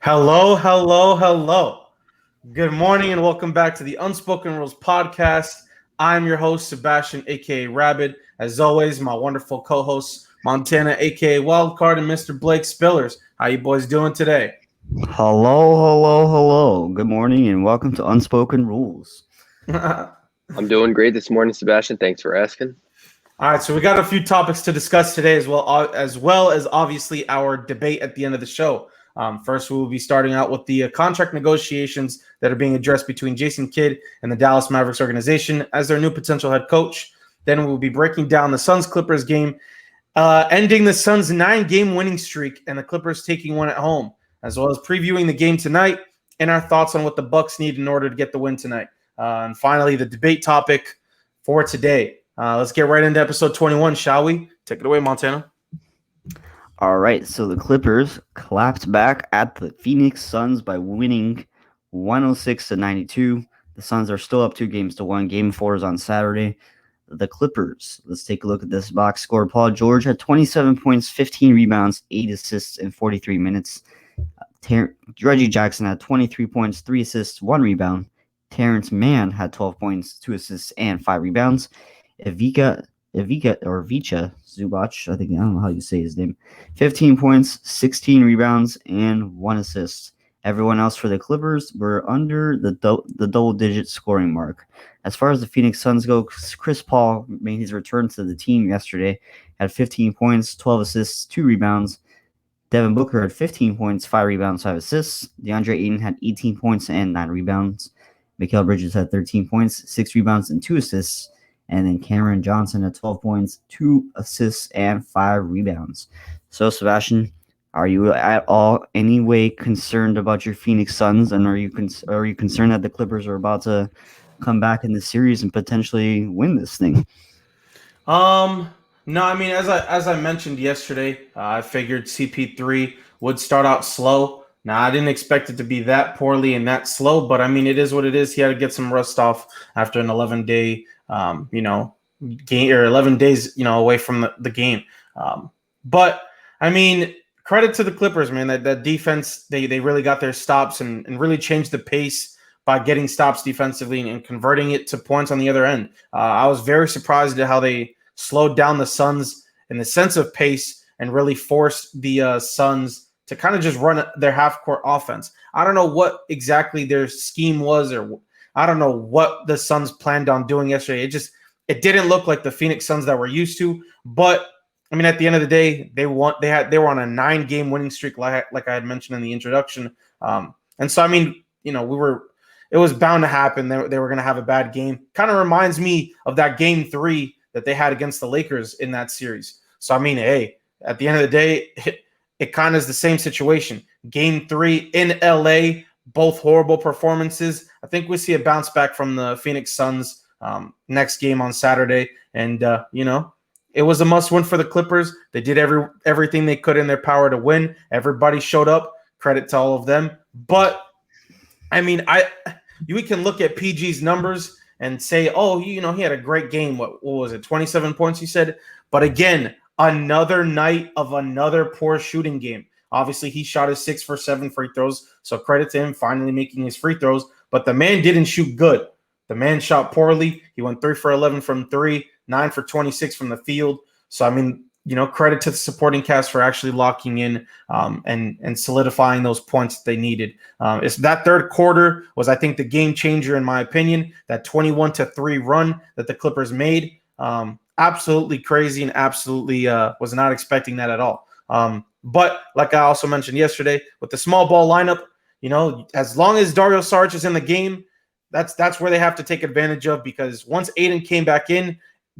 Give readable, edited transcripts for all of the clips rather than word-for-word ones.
Hello, hello, hello. Good morning and welcome back to the Unspoken Rules podcast. I'm your host, Sebastian, aka Rabbit. As always, my wonderful co-hosts, Montana, aka Wildcard, and Mr. Blake Spillers. How you boys doing today? Hello. Good morning and welcome to Unspoken Rules. All I'm doing great this morning, Sebastian. Thanks for asking. right, so we got a few topics to discuss today, as well as obviously our debate at the end of the show. First, we will be starting out with the contract negotiations that are being addressed between Jason Kidd and the Dallas Mavericks organization as their new potential head coach. Then we will be breaking down the Suns Clippers game, ending the Suns' 9-game winning streak and the Clippers taking one at home, as well as previewing the game tonight and our thoughts on what the Bucks need in order to get the win tonight. And finally, the debate topic for today. Let's get right into episode 21, shall we? Take it away, Montana. All right, so the Clippers collapsed back at the Phoenix Suns by winning 106-92. The Suns are still up 2-1. Game 4 is on Saturday. The Clippers, let's take a look at this box score. Paul George had 27 points, 15 rebounds, 8 assists in 43 minutes. Reggie Jackson had 23 points, 3 assists, 1 rebound. Terrence Mann had 12 points, 2 assists, and 5 rebounds. Ivica Zubac, I don't know how you say his name, 15 points, 16 rebounds, and 1 assist. Everyone else for the Clippers were under the double-digit scoring mark. As far as the Phoenix Suns go, Chris Paul made his return to the team yesterday, had 15 points, 12 assists, 2 rebounds. Devin Booker had 15 points, 5 rebounds, 5 assists. DeAndre Ayton had 18 points and 9 rebounds. Mikal Bridges had 13 points, 6 rebounds, and 2 assists. And then Cameron Johnson had 12 points, 2 assists, and 5 rebounds. So, Sebastian, are you at all any way concerned about your Phoenix Suns? And are you concerned that the Clippers are about to come back in the series and potentially win this thing? No, I mean, as I mentioned yesterday, I figured CP3 would start out slow. Now, I didn't expect it to be that poorly and that slow, but I mean, it is what it is. He had to get some rust off after an 11-day, game, or 11 days, away from the game. But I mean, credit to the Clippers, man. That defense, they really got their stops and really changed the pace by getting stops defensively and converting it to points on the other end. I was very surprised at how they slowed down the Suns in the sense of pace and really forced the Suns to kind of just run their half-court offense. I don't know what exactly their scheme was, or I don't know what the Suns planned on doing yesterday. It didn't look like the Phoenix Suns that we're used to. But I mean, at the end of the day, they were on a 9-game winning streak, like I had mentioned in the introduction. And so I mean, it was bound to happen. They were going to have a bad game. Kind of reminds me of that game 3 that they had against the Lakers in that series. So I mean, hey, at the end of the day, it kind of is the same situation. Game 3 in LA, both horrible performances. I think we see a bounce back from the Phoenix Suns next game on Saturday. And, it was a must-win for the Clippers. They did everything they could in their power to win. Everybody showed up. Credit to all of them. But, I mean, we can look at PG's numbers and say, oh, he had a great game. What was it, 27 points, he said? But again, another night of another poor shooting game. Obviously, he shot his 6 for 7 free throws, so credit to him finally making his free throws. But the man didn't shoot good. The man shot poorly. He went 3 for 11 from 3, 9 for 26 from the field. So, I mean, credit to the supporting cast for actually locking in and solidifying those points that they needed. It's that third quarter was, I think, the game changer in my opinion. That 21-3 run that the Clippers made, absolutely crazy, and absolutely was not expecting that at all. But like I also mentioned yesterday, with the small ball lineup, as long as Dario Saric is in the game, that's where they have to take advantage of, because once Aiden came back in,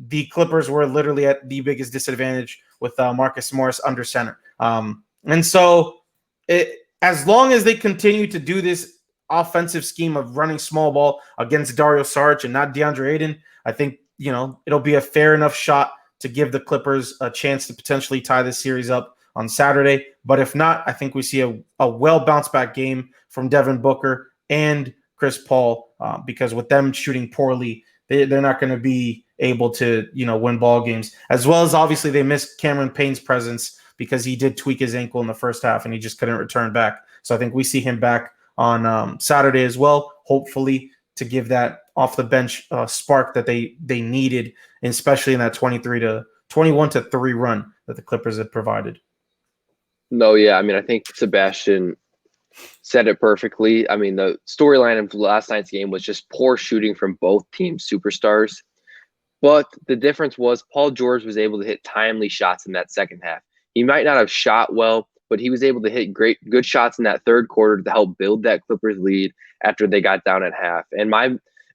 the Clippers were literally at the biggest disadvantage with Marcus Morris under center. And so as long as they continue to do this offensive scheme of running small ball against Dario Saric and not DeAndre Ayton, I think, it'll be a fair enough shot to give the Clippers a chance to potentially tie this series up on Saturday. But if not, I think we see a well bounced back game from Devin Booker and Chris Paul, because with them shooting poorly, they're not going to be able to, win ball games. As well as obviously they missed Cameron Payne's presence because he did tweak his ankle in the first half and he just couldn't return back. So I think we see him back on Saturday as well, hopefully to give that off the bench spark that they needed, especially in that 21-3 run that the Clippers had provided. No, yeah, I mean, I think Sebastian said it perfectly. I mean, the storyline of last night's game was just poor shooting from both teams' superstars. But the difference was Paul George was able to hit timely shots in that second half. He might not have shot well, but he was able to hit good shots in that third quarter to help build that Clippers lead after they got down at half. And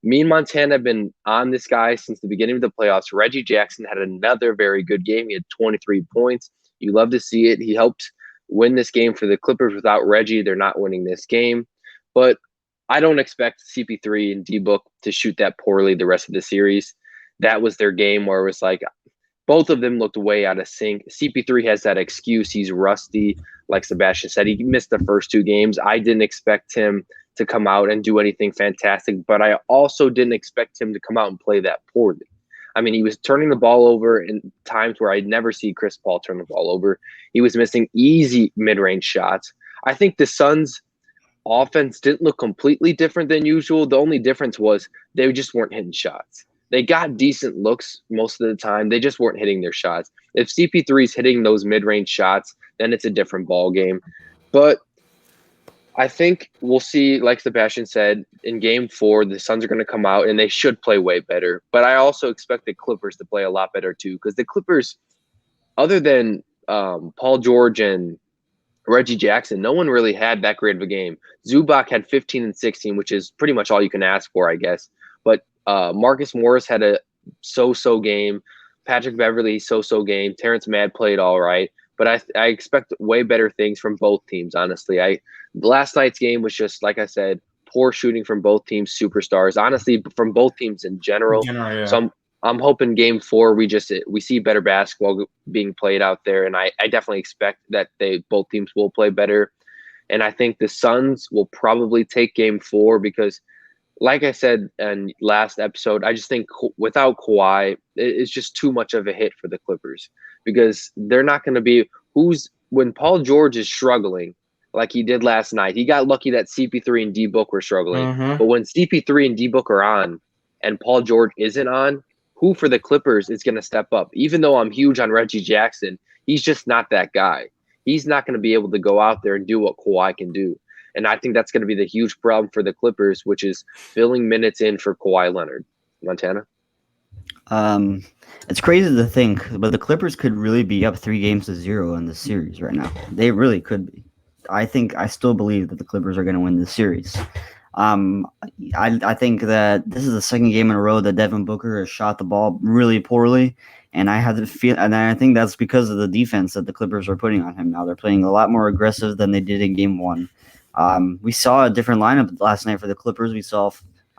me and Montana have been on this guy since the beginning of the playoffs. Reggie Jackson had another very good game. He had 23 points. You love to see it. He helped win this game for the Clippers. Without Reggie, they're not winning this game. But I don't expect CP3 and D-Book to shoot that poorly the rest of the series. That was their game where it was like both of them looked way out of sync. CP3 has that excuse. He's rusty. Like Sebastian said, he missed the first 2 games. I didn't expect him to come out and do anything fantastic, but I also didn't expect him to come out and play that poorly. I mean, he was turning the ball over in times where I'd never see Chris Paul turn the ball over. He was missing easy mid-range shots. I think the Suns' offense didn't look completely different than usual. The only difference was they just weren't hitting shots. They got decent looks most of the time. They just weren't hitting their shots. If CP3 is hitting those mid-range shots, then it's a different ball game. But I think we'll see, like Sebastian said, in Game 4, the Suns are going to come out, and they should play way better. But I also expect the Clippers to play a lot better, too, because the Clippers, other than Paul George and Reggie Jackson, no one really had that great of a game. Zubac had 15 and 16, which is pretty much all you can ask for, I guess. But Marcus Morris had a so-so game. Patrick Beverley, so-so game. Terrence Mann played all right. But I expect way better things from both teams, honestly. Last night's game was just, like I said, poor shooting from both teams' superstars. Honestly, from both teams in general. Yeah. So I'm hoping Game 4 we see better basketball being played out there, and I definitely expect that both teams will play better. And I think the Suns will probably take Game 4 because, like I said in last episode, I just think without Kawhi, it's just too much of a hit for the Clippers because they're not going to be when Paul George is struggling like he did last night. He got lucky that CP3 and D-Book were struggling. Mm-hmm. But when CP3 and D-Book are on and Paul George isn't on, who for the Clippers is going to step up? Even though I'm huge on Reggie Jackson, he's just not that guy. He's not going to be able to go out there and do what Kawhi can do. And I think that's going to be the huge problem for the Clippers, which is filling minutes in for Kawhi Leonard. Montana? It's crazy to think, but the Clippers could really be up 3-0 in this series right now. They really could be. I still believe that the Clippers are going to win this series. I think that this is the second game in a row that Devin Booker has shot the ball really poorly, and I think that's because of the defense that the Clippers are putting on him now. They're playing a lot more aggressive than they did in Game 1. We saw a different lineup last night for the Clippers.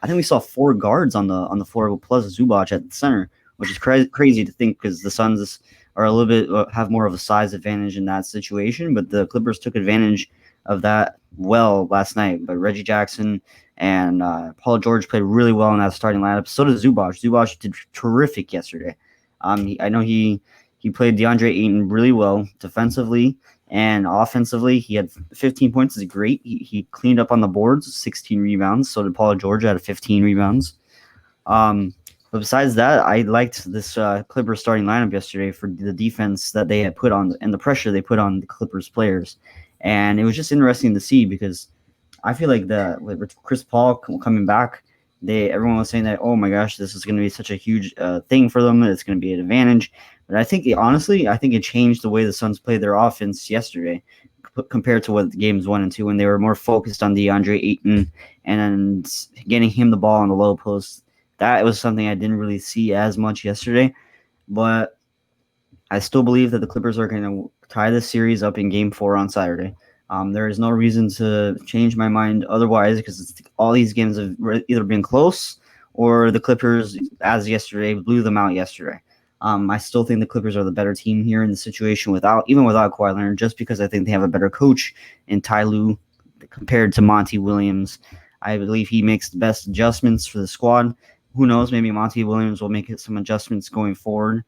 I think we saw 4 guards on the floor plus Zubac at the center, which is crazy to think because the Suns are a little bit have more of a size advantage in that situation, but the Clippers took advantage of that well last night. But Reggie Jackson and Paul George played really well in that starting lineup. So did Zubac. Zubac did terrific yesterday. I know he played DeAndre Ayton really well defensively and offensively. He had 15 points. Is great. He cleaned up on the boards, 16 rebounds. So did Paul George at 15 rebounds. But besides that, I liked this Clippers starting lineup yesterday for the defense that they had put on and the pressure they put on the Clippers players. And it was just interesting to see because I feel like with Chris Paul coming back, everyone was saying that, oh my gosh, this is going to be such a huge thing for them. It's going to be an advantage. But I think it changed the way the Suns played their offense yesterday compared to what games 1 and 2 when they were more focused on DeAndre Ayton and getting him the ball on the low post. That was something I didn't really see as much yesterday. But I still believe that the Clippers are going to tie this series up in Game 4 on Saturday. There is no reason to change my mind otherwise because all these games have either been close or the Clippers, as yesterday, blew them out yesterday. I still think the Clippers are the better team here in the situation even without Kawhi Leonard, just because I think they have a better coach in Ty Lue compared to Monty Williams. I believe he makes the best adjustments for the squad. Who knows? Maybe Monty Williams will make some adjustments going forward.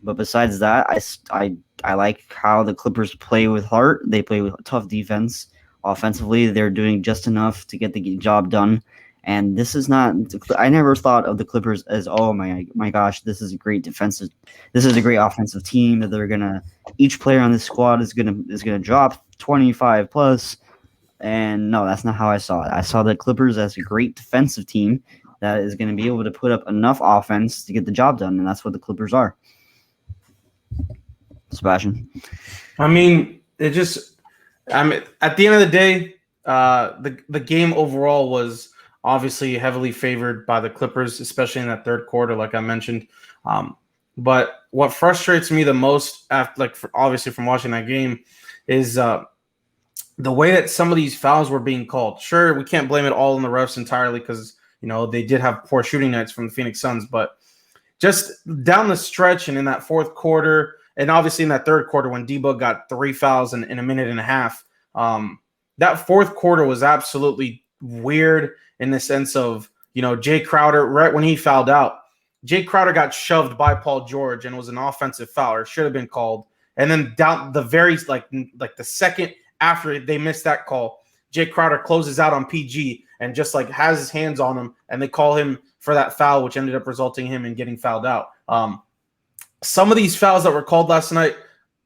But besides that, I like how the Clippers play with heart. They play with tough defense. Offensively, they're doing just enough to get the job done. And this is not. I never thought of the Clippers as, oh my gosh, this is a great defensive. This is a great offensive team that they're gonna. Each player on this squad is gonna drop 25 plus. And no, that's not how I saw it. I saw the Clippers as a great defensive team that is going to be able to put up enough offense to get the job done, and that's what the Clippers are. Sebastian? I mean, at the end of the day, the game overall was obviously heavily favored by the Clippers, especially in that third quarter, like I mentioned. But what frustrates me the most, obviously from watching that game, is the way that some of these fouls were being called. Sure, we can't blame it all on the refs entirely because, they did have poor shooting nights from the Phoenix Suns. But just down the stretch and in that fourth quarter, and obviously in that third quarter when Debo got 3 fouls in a minute and a half, that fourth quarter was absolutely weird in the sense of, Jay Crowder, right when he fouled out, Jay Crowder got shoved by Paul George and was an offensive foul, or should have been called. And then down the very, like the second after they missed that call, Jay Crowder closes out on PG and just has his hands on him, and they call him for that foul, which ended up resulting in him in getting fouled out. Some of these fouls that were called last night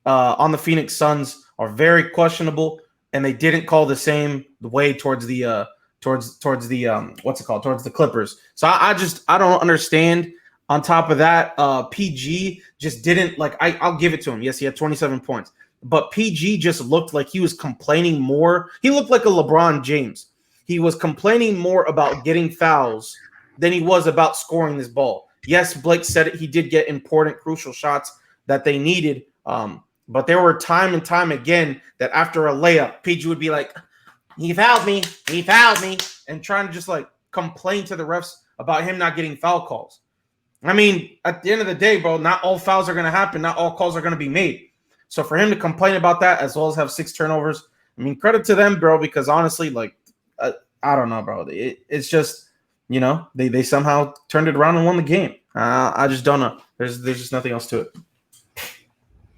on the Phoenix Suns are very questionable, and they didn't call the same way towards the towards the Clippers. So I don't understand. On top of that, PG just didn't I'll give it to him. Yes, he had 27 points. But PG just looked like he was complaining more. He looked like a LeBron James. He was complaining more about getting fouls than he was about scoring this ball. Yes, Blake said it. He did get important, crucial shots that they needed. But there were time and time again that after a layup, PG would be like, he fouled me, and trying to just complain to the refs about him not getting foul calls. I mean, at the end of the day, bro, not all fouls are going to happen. Not all calls are going to be made. So for him to complain about that as well as have 6 turnovers, I mean, credit to them, bro, because honestly, I don't know, bro. It's just, they somehow turned it around and won the game. I just don't know. There's just nothing else to it.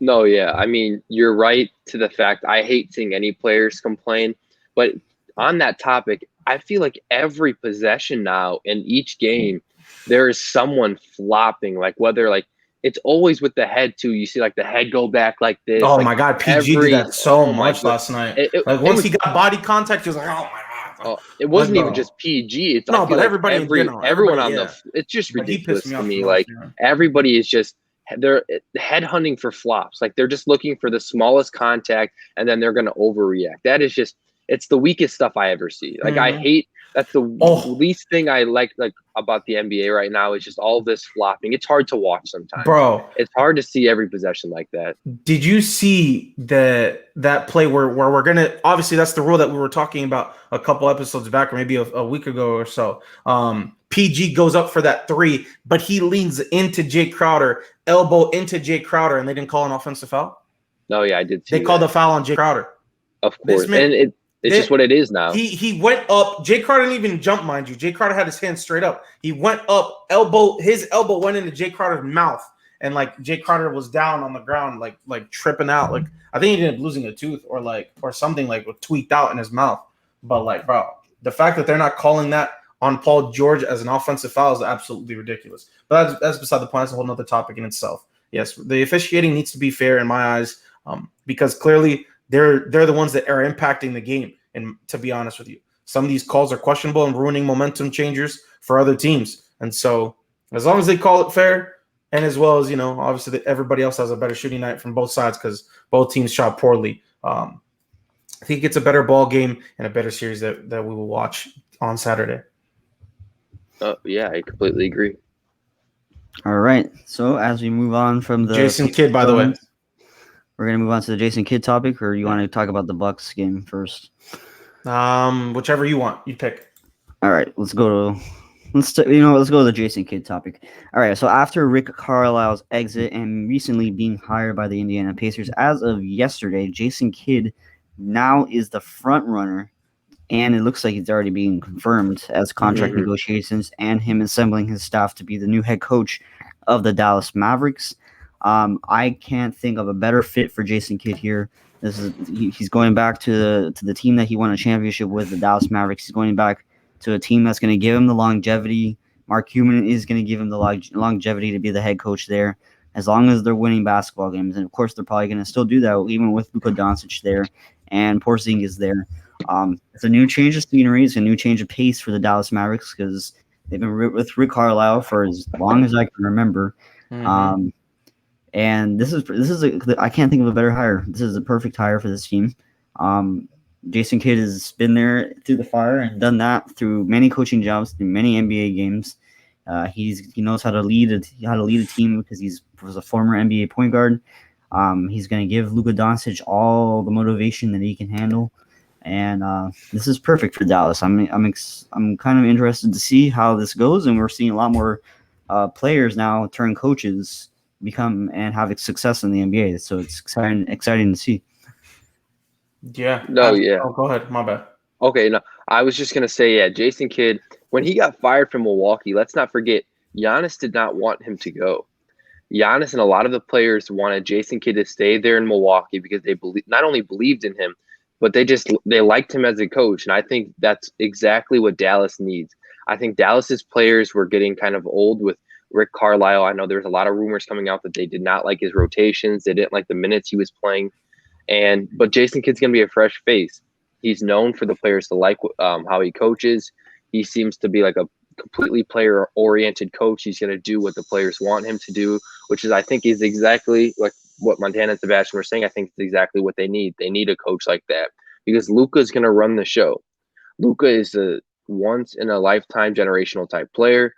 No, yeah. I mean, you're right to the fact I hate seeing any players complain. But on that topic, I feel like every possession now in each game, there is someone flopping, whether it's always with the head too. You see the head go back like this. Oh my God, PG did that so much last night. Once he got body contact, he was like, oh my God. It wasn't even just PG. It's but everybody everyone on the it's just ridiculous to me. Everybody is just they're headhunting for flops. They're just looking for the smallest contact and then they're gonna overreact. That is just it's the weakest stuff I ever see. I hate that's the least thing I like about the NBA right now is just all this flopping. It's hard to watch sometimes. Bro. It's hard to see every possession like that. Did you see that play where we're going to – obviously, that's the rule that we were talking about a couple episodes back or maybe a week ago or so. PG goes up for that 3, but he leans into Jay Crowder, elbow into Jay Crowder, and they didn't call an offensive foul? No, yeah, I did see They called a foul on Jay Crowder. Of course. It's just what it is now. He went up. Jay Crowder didn't even jump, mind you. Jay Crowder had his hand straight up. He went up, his elbow went into Jay Crowder's mouth, and Jay Crowder was down on the ground, like tripping out. I think he ended up losing a tooth or something tweaked out in his mouth. But bro, the fact that they're not calling that on Paul George as an offensive foul is absolutely ridiculous. But that's beside the point. That's a whole nother topic in itself. Yes, the officiating needs to be fair in my eyes, because clearly they're the ones that are impacting the game. And to be honest with you, some of these calls are questionable and ruining momentum changers for other teams. And so as long as they call it fair, and as well as, obviously that everybody else has a better shooting night from both sides because both teams shot poorly, I think it's a better ball game and a better series that we will watch on Saturday. Yeah, I completely agree. All right. So as we move on from the Jason Kidd, by the way. We're going to move on to the Jason Kidd topic, or you want to talk about the Bucks game first? Whichever you want, you pick. All right, let's go to the Jason Kidd topic. All right, so after Rick Carlisle's exit and recently being hired by the Indiana Pacers, as of yesterday, Jason Kidd now is the front runner, and it looks like it's already being confirmed as contract negotiations and him assembling his staff to be the new head coach of the Dallas Mavericks. I can't think of a better fit for Jason Kidd here. He's going back to the team that he won a championship with, the Dallas Mavericks. He's going back to a team that's going to give him the longevity. Mark Cuban is going to give him the longevity to be the head coach there, as long as they're winning basketball games. And of course, they're probably going to still do that, even with Luka Doncic there and Porzingis there. It's a new change of scenery. It's a new change of pace for the Dallas Mavericks because they've been with Rick Carlisle for as long as I can remember. Mm-hmm. And I can't think of a better hire. This is a perfect hire for this team. Jason Kidd has been there through the fire and done that through many coaching jobs, through many NBA games. He knows how to lead a team because he was a former NBA point guard. He's going to give Luka Doncic all the motivation that he can handle, and this is perfect for Dallas. I'm kind of interested to see how this goes, and we're seeing a lot more players now turn coaches, become and have success in the NBA. So it's exciting to see. Yeah. No, yeah. Oh, go ahead. My bad. Okay, no, I was just gonna say, yeah, Jason Kidd, when he got fired from Milwaukee, let's not forget, Giannis did not want him to go. Giannis and a lot of the players wanted Jason Kidd to stay there in Milwaukee because they not only believed in him, but they liked him as a coach. And I think that's exactly what Dallas needs. I think Dallas's players were getting kind of old with Rick Carlisle. I know there's a lot of rumors coming out that they did not like his rotations. They didn't like the minutes he was playing. But Jason Kidd's going to be a fresh face. He's known for the players to like how he coaches. He seems to be like a completely player-oriented coach. He's going to do what the players want him to do, which is, I think, is exactly like what Montana and Sebastian were saying. I think it's exactly what they need. They need a coach like that because Luka is going to run the show. Luka is a once-in-a-lifetime generational type player.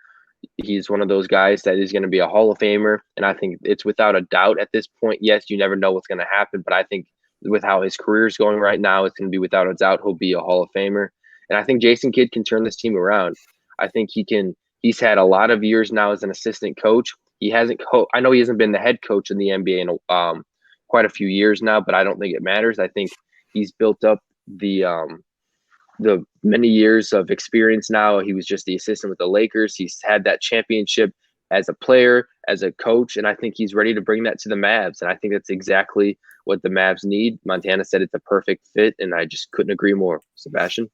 He's one of those guys that is going to be a Hall of Famer, and I think it's without a doubt at this point. Yes, you never know what's going to happen, but I think with how his career is going right now, it's going to be without a doubt he'll be a Hall of Famer. And I think Jason Kidd can turn this team around. I think he can. He's had a lot of years now as an assistant coach. He hasn't. I know he hasn't been the head coach in the NBA in quite a few years now, but I don't think it matters. I think he's built up the many years of experience now. He was just the assistant with the Lakers. He's had that championship as a player, as a coach, and I think he's ready to bring that to the Mavs. And I think that's exactly what the Mavs need. Montana said it's a perfect fit, and I just couldn't agree more. Sebastian?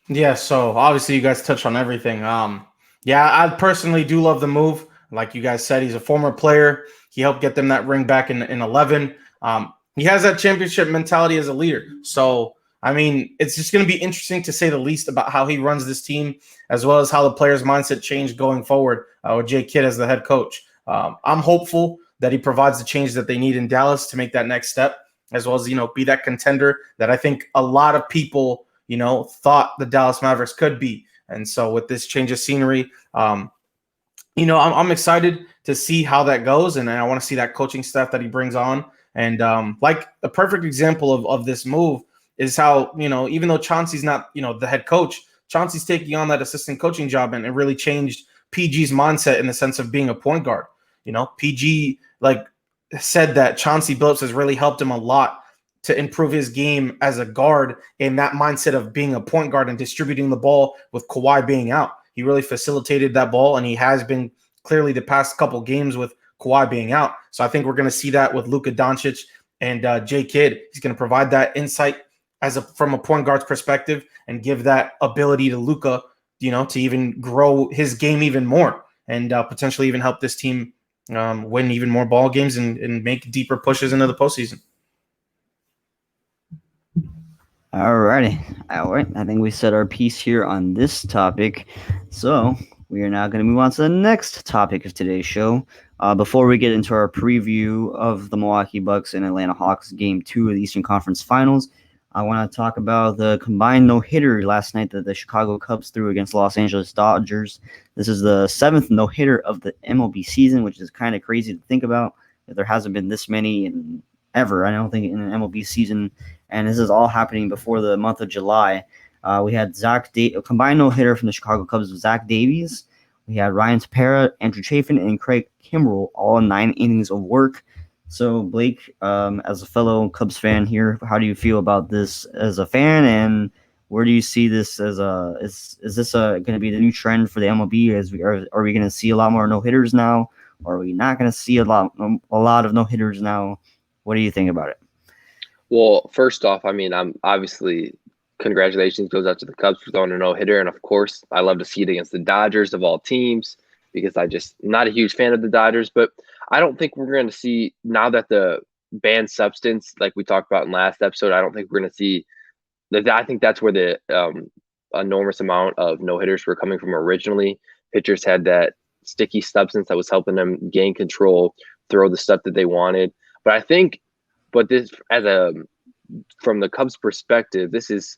Yeah, so obviously you guys touched on everything. Yeah, I personally do love the move. Like you guys said, he's a former player. He helped get them that ring back in 11. He has that championship mentality as a leader. So, I mean, it's just going to be interesting to say the least about how he runs this team, as well as how the players' mindset changed going forward with Jay Kidd as the head coach. I'm hopeful that he provides the change that they need in Dallas to make that next step, as well as, be that contender that I think a lot of people, thought the Dallas Mavericks could be. And so with this change of scenery, I'm excited to see how that goes. And I want to see that coaching staff that he brings on. And like a perfect example of this move is how, even though Chauncey's not, the head coach, Chauncey's taking on that assistant coaching job, and it really changed PG's mindset in the sense of being a point guard. PG said that Chauncey Billups has really helped him a lot to improve his game as a guard in that mindset of being a point guard and distributing the ball with Kawhi being out. He really facilitated that ball, and he has been clearly the past couple games with Kawhi being out. So I think we're going to see that with Luka Doncic and Jay Kidd. He's going to provide that insight from a point guard's perspective and give that ability to Luka, to even grow his game even more and potentially even help this team win even more ball games and make deeper pushes into the postseason. All right. I think we said our piece here on this topic. So we are now going to move on to the next topic of today's show. Before we get into our preview of the Milwaukee Bucks and Atlanta Hawks Game 2 of the Eastern Conference Finals, I want to talk about the combined no-hitter last night that the Chicago Cubs threw against Los Angeles Dodgers. This is the 7th no-hitter of the MLB season, which is kind of crazy to think about. There hasn't been this many ever, I don't think, in an MLB season. And this is all happening before the month of July. We had a combined no-hitter from the Chicago Cubs with Zach Davies. We had Ryan Tepera, Andrew Chafin, and Craig Kimbrell, all 9 innings of work. So, Blake, as a fellow Cubs fan here, how do you feel about this as a fan, and where do you see this as is this going to be the new trend for the MLB? Are we going to see a lot more no-hitters now, Or are we not going to see a lot of no-hitters now? What do you think about it? Well, first off, I mean, I'm obviously congratulations goes out to the Cubs for throwing a no-hitter. And of course, I love to see it against the Dodgers of all teams because I'm not a huge fan of the Dodgers. But I don't think we're going to see, now that the banned substance, like we talked about in last episode, I don't think we're going to see that. I think that's where the enormous amount of no-hitters were coming from originally. Pitchers had that sticky substance that was helping them gain control, throw the stuff that they wanted. But I think, this from the Cubs' perspective, this is,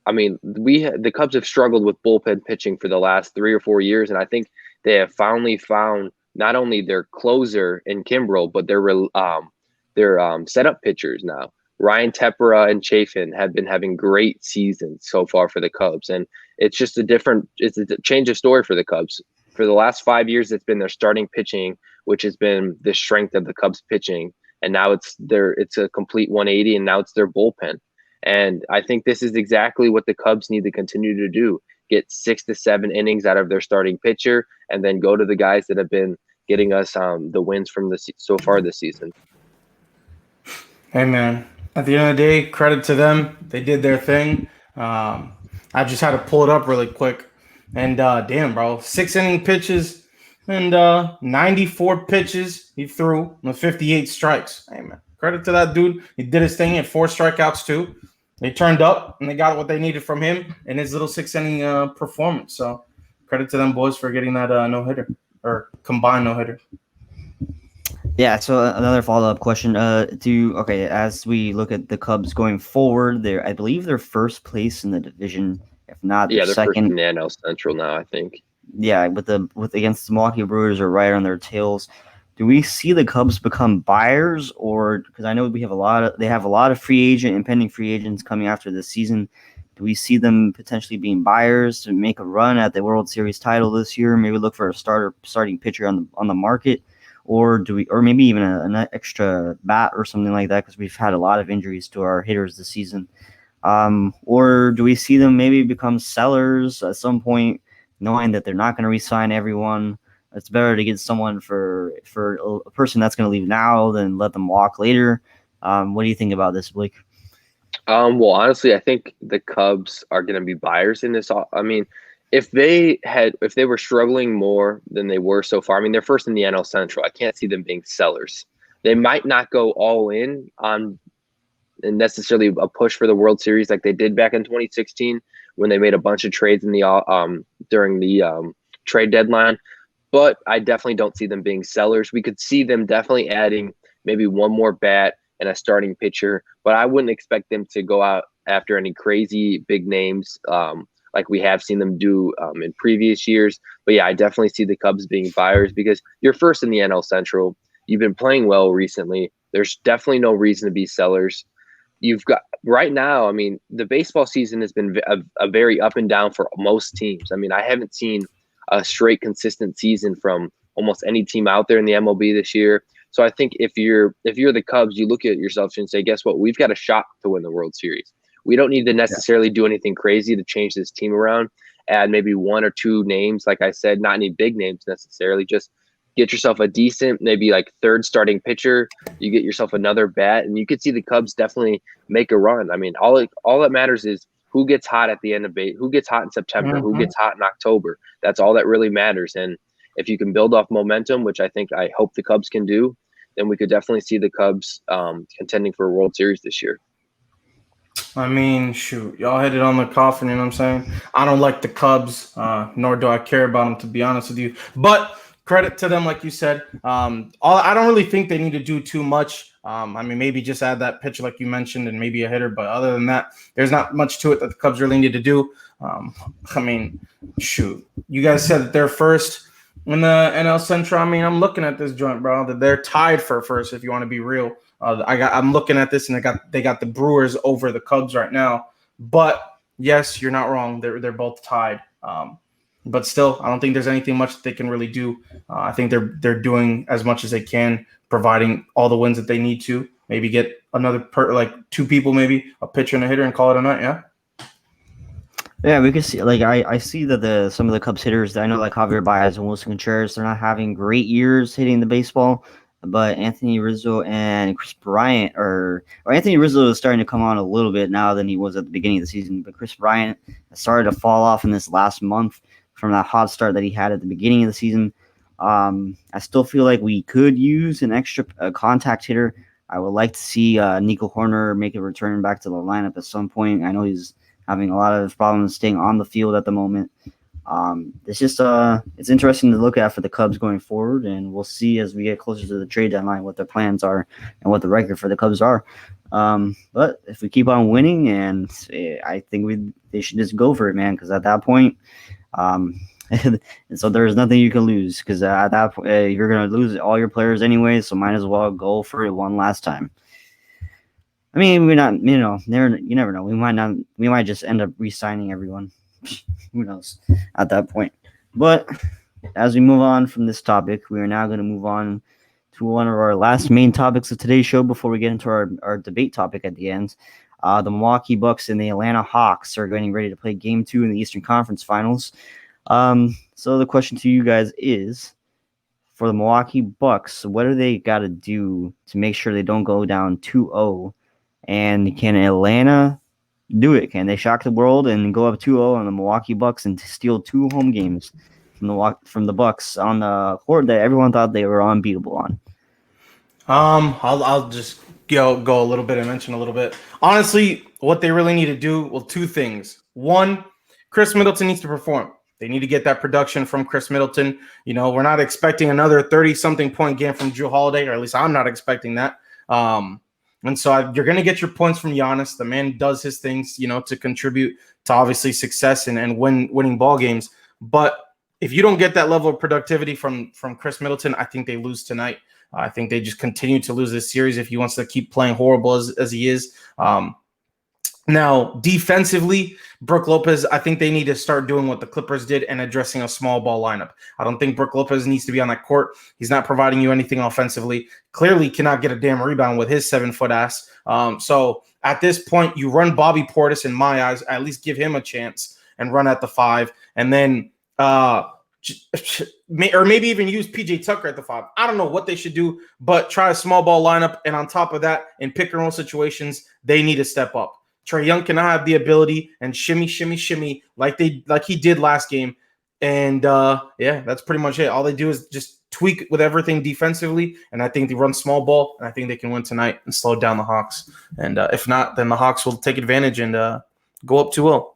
I mean, the Cubs have struggled with bullpen pitching for the last 3 or 4 years, and I think they have finally found not only their closer in Kimbrel, but their setup pitchers now. Ryan Tepera and Chafin have been having great seasons so far for the Cubs, and it's just it's a change of story for the Cubs. For the last 5 years, it's been their starting pitching, which has been the strength of the Cubs pitching. And now it's a complete 180, and now it's their bullpen. And I think this is exactly what the Cubs need to continue to do: get 6 to 7 innings out of their starting pitcher, and then go to the guys that have been getting us the wins from so far this season. Hey man, at the end of the day, credit to them. They did their thing. I just had to pull it up really quick, and damn, bro, 6-inning pitches. And 94 pitches he threw with 58 strikes. Hey, man, credit to that dude. He did his thing. He had 4 strikeouts, too. They turned up, and they got what they needed from him in his little 6-inning performance. So credit to them boys for getting that no-hitter or combined no-hitter. Yeah, so another follow-up question. As we look at the Cubs going forward, I believe they're first place in the division, if not they're second. First in the NL Central now, I think. Yeah, with against the Milwaukee Brewers are right on their tails. Do we see the Cubs become buyers, or because I know they have a lot of free agent and pending free agents coming after this season? Do we see them potentially being buyers to make a run at the World Series title this year? Maybe look for a starting pitcher on the market, or maybe even an extra bat or something like that, because we've had a lot of injuries to our hitters this season. Or do we see them maybe become sellers at some point, knowing that they're not going to re-sign everyone? It's better to get someone for a person that's going to leave now than let them walk later. What do you think about this, Blake? Well, honestly, I think the Cubs are going to be buyers in this. I mean, if they were struggling more than they were so far, I mean, they're first in the NL Central. I can't see them being sellers. They might not go all in on necessarily a push for the World Series like they did back in 2016 when they made a bunch of trades in the during the trade deadline. But I definitely don't see them being sellers. We could see them definitely adding maybe one more bat and a starting pitcher, but I wouldn't expect them to go out after any crazy big names like we have seen them do in previous years. But yeah, I definitely see the Cubs being buyers because you're first in the NL Central. You've been playing well recently. There's definitely no reason to be sellers. You've got right now, I mean, the baseball season has been a very up and down for most teams. I mean, I haven't seen a straight consistent season from almost any team out there in the MLB this year. So I think if you're the Cubs, you look at yourself and say, guess what? We've got a shot to win the World Series. We don't need to necessarily do anything crazy to change this team around. Add maybe 1 or 2 names, like I said, not any big names necessarily. Just get yourself a decent, maybe like third starting pitcher. You get yourself another bat, and you could see the Cubs definitely make a run. I mean, all that matters is who gets hot at the end of who gets hot in September, who gets hot in October. That's all that really matters. And if you can build off momentum, which I hope the Cubs can do, then we could definitely see the Cubs contending for a World Series this year. I mean, shoot, y'all hit it on the coffin, you know what I'm saying? I don't like the Cubs, nor do I care about them, to be honest with you. But credit to them, like you said. I don't really think they need to do too much. I mean, maybe just add that pitcher like you mentioned and maybe a hitter. But other than that, there's not much to it that the Cubs really need to do. I mean, shoot. You guys said that they're first in the NL Central. I mean, I'm looking at this joint, bro, that they're tied for first, if you want to be real. I'm looking at this, and they got the Brewers over the Cubs right now. But, yes, you're not wrong. They're both tied. But still, I don't think there's anything much that they can really do. I think they're doing as much as they can, providing all the wins that they need to. Maybe get another 2 people, maybe a pitcher and a hitter, and call it a night. Yeah. Yeah, we could see. Like, I see that some of the Cubs hitters, I know, like Javier Baez and Wilson Contreras, they're not having great years hitting the baseball. But Anthony Rizzo and Chris Bryant or Anthony Rizzo is starting to come on a little bit now than he was at the beginning of the season. But Chris Bryant has started to fall off in this last month from that hot start that he had at the beginning of the season. I still feel like we could use an extra contact hitter. I would like to see Nico Horner make a return back to the lineup at some point. I know he's having a lot of problems staying on the field at the moment. It's just it's interesting to look at for the Cubs going forward, and we'll see as we get closer to the trade deadline what their plans are and what the record for the Cubs are. But if we keep on winning, and I think they should just go for it, man, because at that point, and so there's nothing you can lose because at that point you're gonna lose all your players anyway, so might as well go for it one last time. I mean, we're not, you never know. We might just end up re-signing everyone. Who knows at that point? But as we move on from this topic, we are now going to move on to one of our last main topics of today's show before we get into our debate topic at the end. The Milwaukee Bucks and the Atlanta Hawks are getting ready to play Game 2 in the Eastern Conference Finals. So the question to you guys is, for the Milwaukee Bucks, what do they got to do to make sure they don't go down 2-0? And can Atlanta do it? Can they shock the world and go up 2-0 on the Milwaukee Bucks and steal 2 home games from the Bucks on the court that everyone thought they were unbeatable on? I'll just go a little bit and mention a little bit. Honestly, what they really need to do, well, 2 things. One, Chris Middleton needs to perform. They need to get that production from Chris Middleton. We're not expecting another 30-something point game from Jrue Holiday, or at least I'm not expecting that. And so you're going to get your points from Giannis. The man does his things, to contribute to obviously success and winning ball games. But if you don't get that level of productivity from Chris Middleton, I think they lose tonight. I think they just continue to lose this series if he wants to keep playing horrible as he is. Now, defensively, Brook Lopez, I think they need to start doing what the Clippers did and addressing a small ball lineup. I don't think Brook Lopez needs to be on that court. He's not providing you anything offensively. Clearly cannot get a damn rebound with his 7-foot ass. So at this point, you run Bobby Portis, in my eyes, at least give him a chance and run at the 5. And then or maybe even use PJ Tucker at the 5. I don't know what they should do, but try a small ball lineup. And on top of that, in pick and roll situations, they need to step up. Trae Young cannot have the ability and shimmy like he did last game. And that's pretty much it. All they do is just tweak with everything defensively, and I think they run small ball, and I think they can win tonight and slow down the Hawks. And if not, then the Hawks will take advantage and go up 2-0.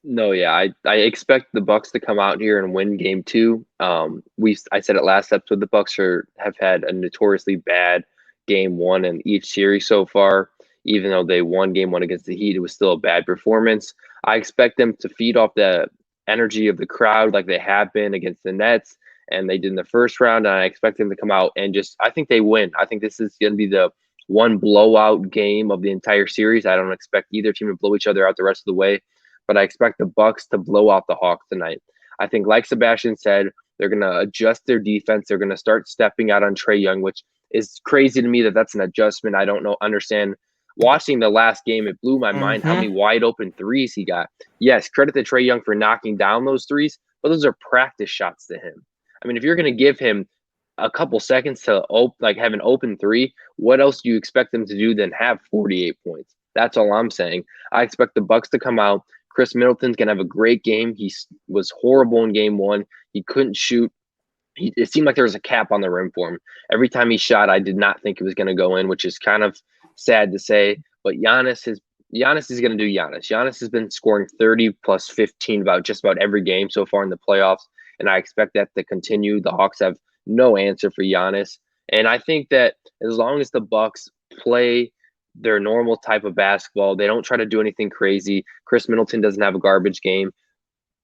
No, yeah, I expect the Bucks to come out here and win Game 2. I said it last episode. The Bucks have had a notoriously bad Game 1 in each series so far. Even though they won Game 1 against the Heat, it was still a bad performance. I expect them to feed off the energy of the crowd like they have been against the Nets and they did in the first round. And I expect them to come out and I think they win. I think this is going to be the one blowout game of the entire series. I don't expect either team to blow each other out the rest of the way, but I expect the Bucks to blow out the Hawks tonight. I think, like Sebastian said, they're going to adjust their defense. They're going to start stepping out on Trae Young, which is crazy to me that's an adjustment. I don't understand. Watching the last game, it blew my mind how many wide open threes he got. Yes, credit to Trae Young for knocking down those threes, but those are practice shots to him. I mean, if you're going to give him a couple seconds to have an open 3, what else do you expect them to do than have 48 points? That's all I'm saying. I expect the Bucks to come out. Chris Middleton's going to have a great game. He was horrible in Game 1. He couldn't shoot. It seemed like there was a cap on the rim for him. Every time he shot, I did not think it was going to go in, which is kind of sad to say. But Giannis is going to do Giannis. Giannis has been scoring 30 plus 15 just about every game so far in the playoffs, and I expect that to continue. The Hawks have no answer for Giannis, and I think that as long as the Bucks play their normal type of basketball, they don't try to do anything crazy. Chris Middleton doesn't have a garbage game.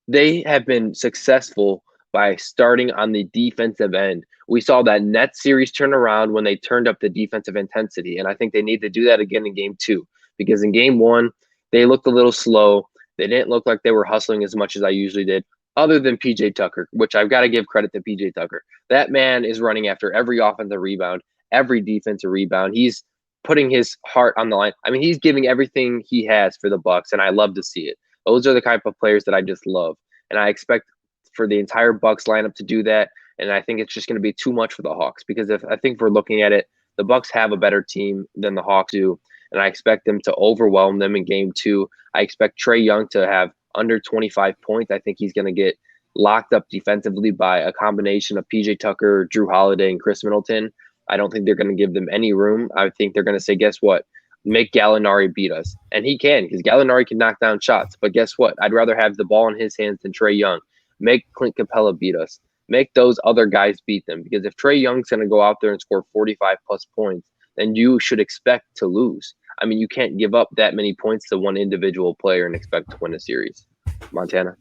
They have been successful by starting on the defensive end. We saw that Nets series turn around when they turned up the defensive intensity, and I think they need to do that again in Game 2, because in Game 1, they looked a little slow. They didn't look like they were hustling as much as I usually did, other than PJ Tucker, which I've got to give credit to PJ Tucker. That man is running after every offensive rebound, every defensive rebound. He's putting his heart on the line. I mean, he's giving everything he has for the Bucks, and I love to see it. Those are the type of players that I just love. And I expect for the entire Bucks lineup to do that. And I think it's just going to be too much for the Hawks because I think if we're looking at it, the Bucks have a better team than the Hawks do. And I expect them to overwhelm them in game 2. I expect Trae Young to have under 25 points. I think he's going to get locked up defensively by a combination of PJ Tucker, Drew Holiday, and Chris Middleton. I don't think they're going to give them any room. I think they're going to say, guess what? Make Gallinari beat us. And he can, because Gallinari can knock down shots. But guess what? I'd rather have the ball in his hands than Trae Young. Make Clint Capella beat us. Make those other guys beat them. Because if Trae Young's going to go out there and score 45-plus points, then you should expect to lose. I mean, you can't give up that many points to one individual player and expect to win a series. Montana?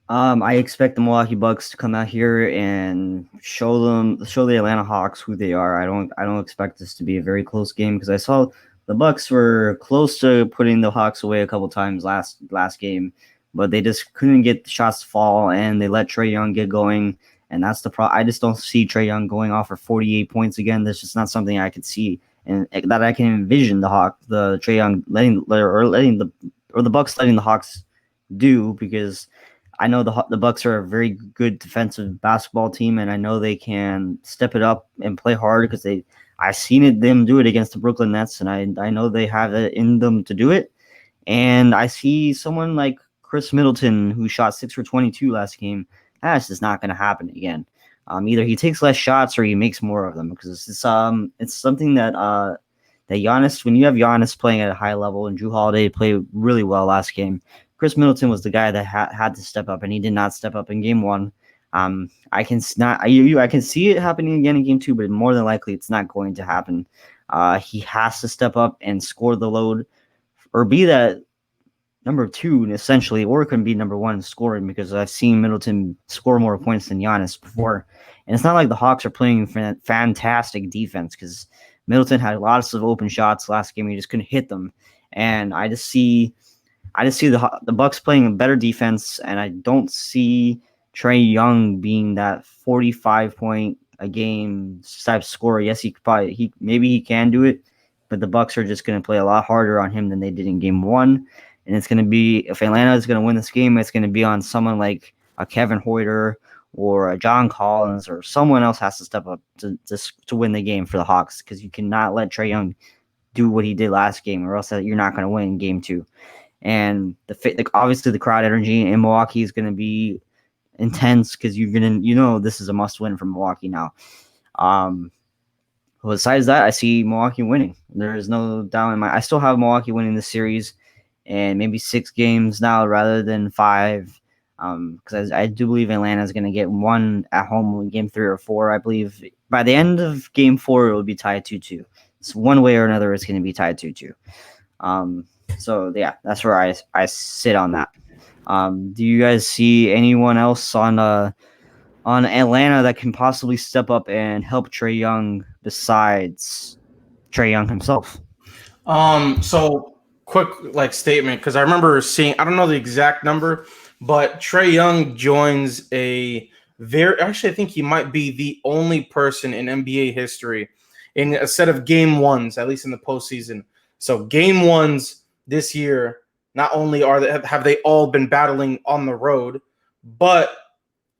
I expect the Milwaukee Bucks to come out here and show the Atlanta Hawks who they are. I don't expect this to be a very close game because I saw the Bucks were close to putting the Hawks away a couple times last game, but they just couldn't get the shots to fall, and they let Trae Young get going, and that's the problem. I just don't see Trae Young going off for 48 points again. That's just not something I could see, and that I can envision the Trae Young letting the Bucks letting the Hawks do, because I know the Bucks are a very good defensive basketball team, and I know they can step it up and play hard because I've seen them do it against the Brooklyn Nets, and I know they have it in them to do it. And I see someone like Chris Middleton, who shot 6 for 22 last game. That's just not going to happen again. Either he takes less shots or he makes more of them, because it's something that Giannis, when you have Giannis playing at a high level, and Drew Holiday played really well last game, Chris Middleton was the guy that had to step up, and he did not step up in game 1. I can see it happening again in game 2, but more than likely it's not going to happen. He has to step up and score the load, or be that number 2 essentially, or it can be number 1 in scoring, because I've seen Middleton score more points than Giannis before. And it's not like the Hawks are playing fantastic defense, because Middleton had lots of open shots last game. He just couldn't hit them. And I just see the Bucks playing a better defense, and I don't see Trae Young being that 45-point a game type scorer. Yes, maybe he can do it, but the Bucks are just going to play a lot harder on him than they did in game 1. And it's going to be, if Atlanta is going to win this game, it's going to be on someone like a Kevin Huerter or a John Collins, or someone else has to step up to win the game for the Hawks, because you cannot let Trae Young do what he did last game, or else you're not going to win in game 2. And obviously the crowd energy in Milwaukee is going to be intense, because this is a must win for Milwaukee now. Besides that, I see Milwaukee winning. There is no doubt in my. I still have Milwaukee winning the series, and maybe 6 games now rather than 5. Because I do believe Atlanta is going to get 1 at home in game 3 or 4. I believe by the end of game 4 it will be tied 2-2. So one way or another, it's going to be tied 2-2. So yeah, that's where I sit on that. Do you guys see anyone else on Atlanta that can possibly step up and help Trae Young besides Trae Young himself? So quick statement, because I remember seeing, I don't know the exact number, but Trae Young joins I think he might be the only person in NBA history in a set of game 1s, at least in the postseason. So game 1s this year, not only have they all been battling on the road, but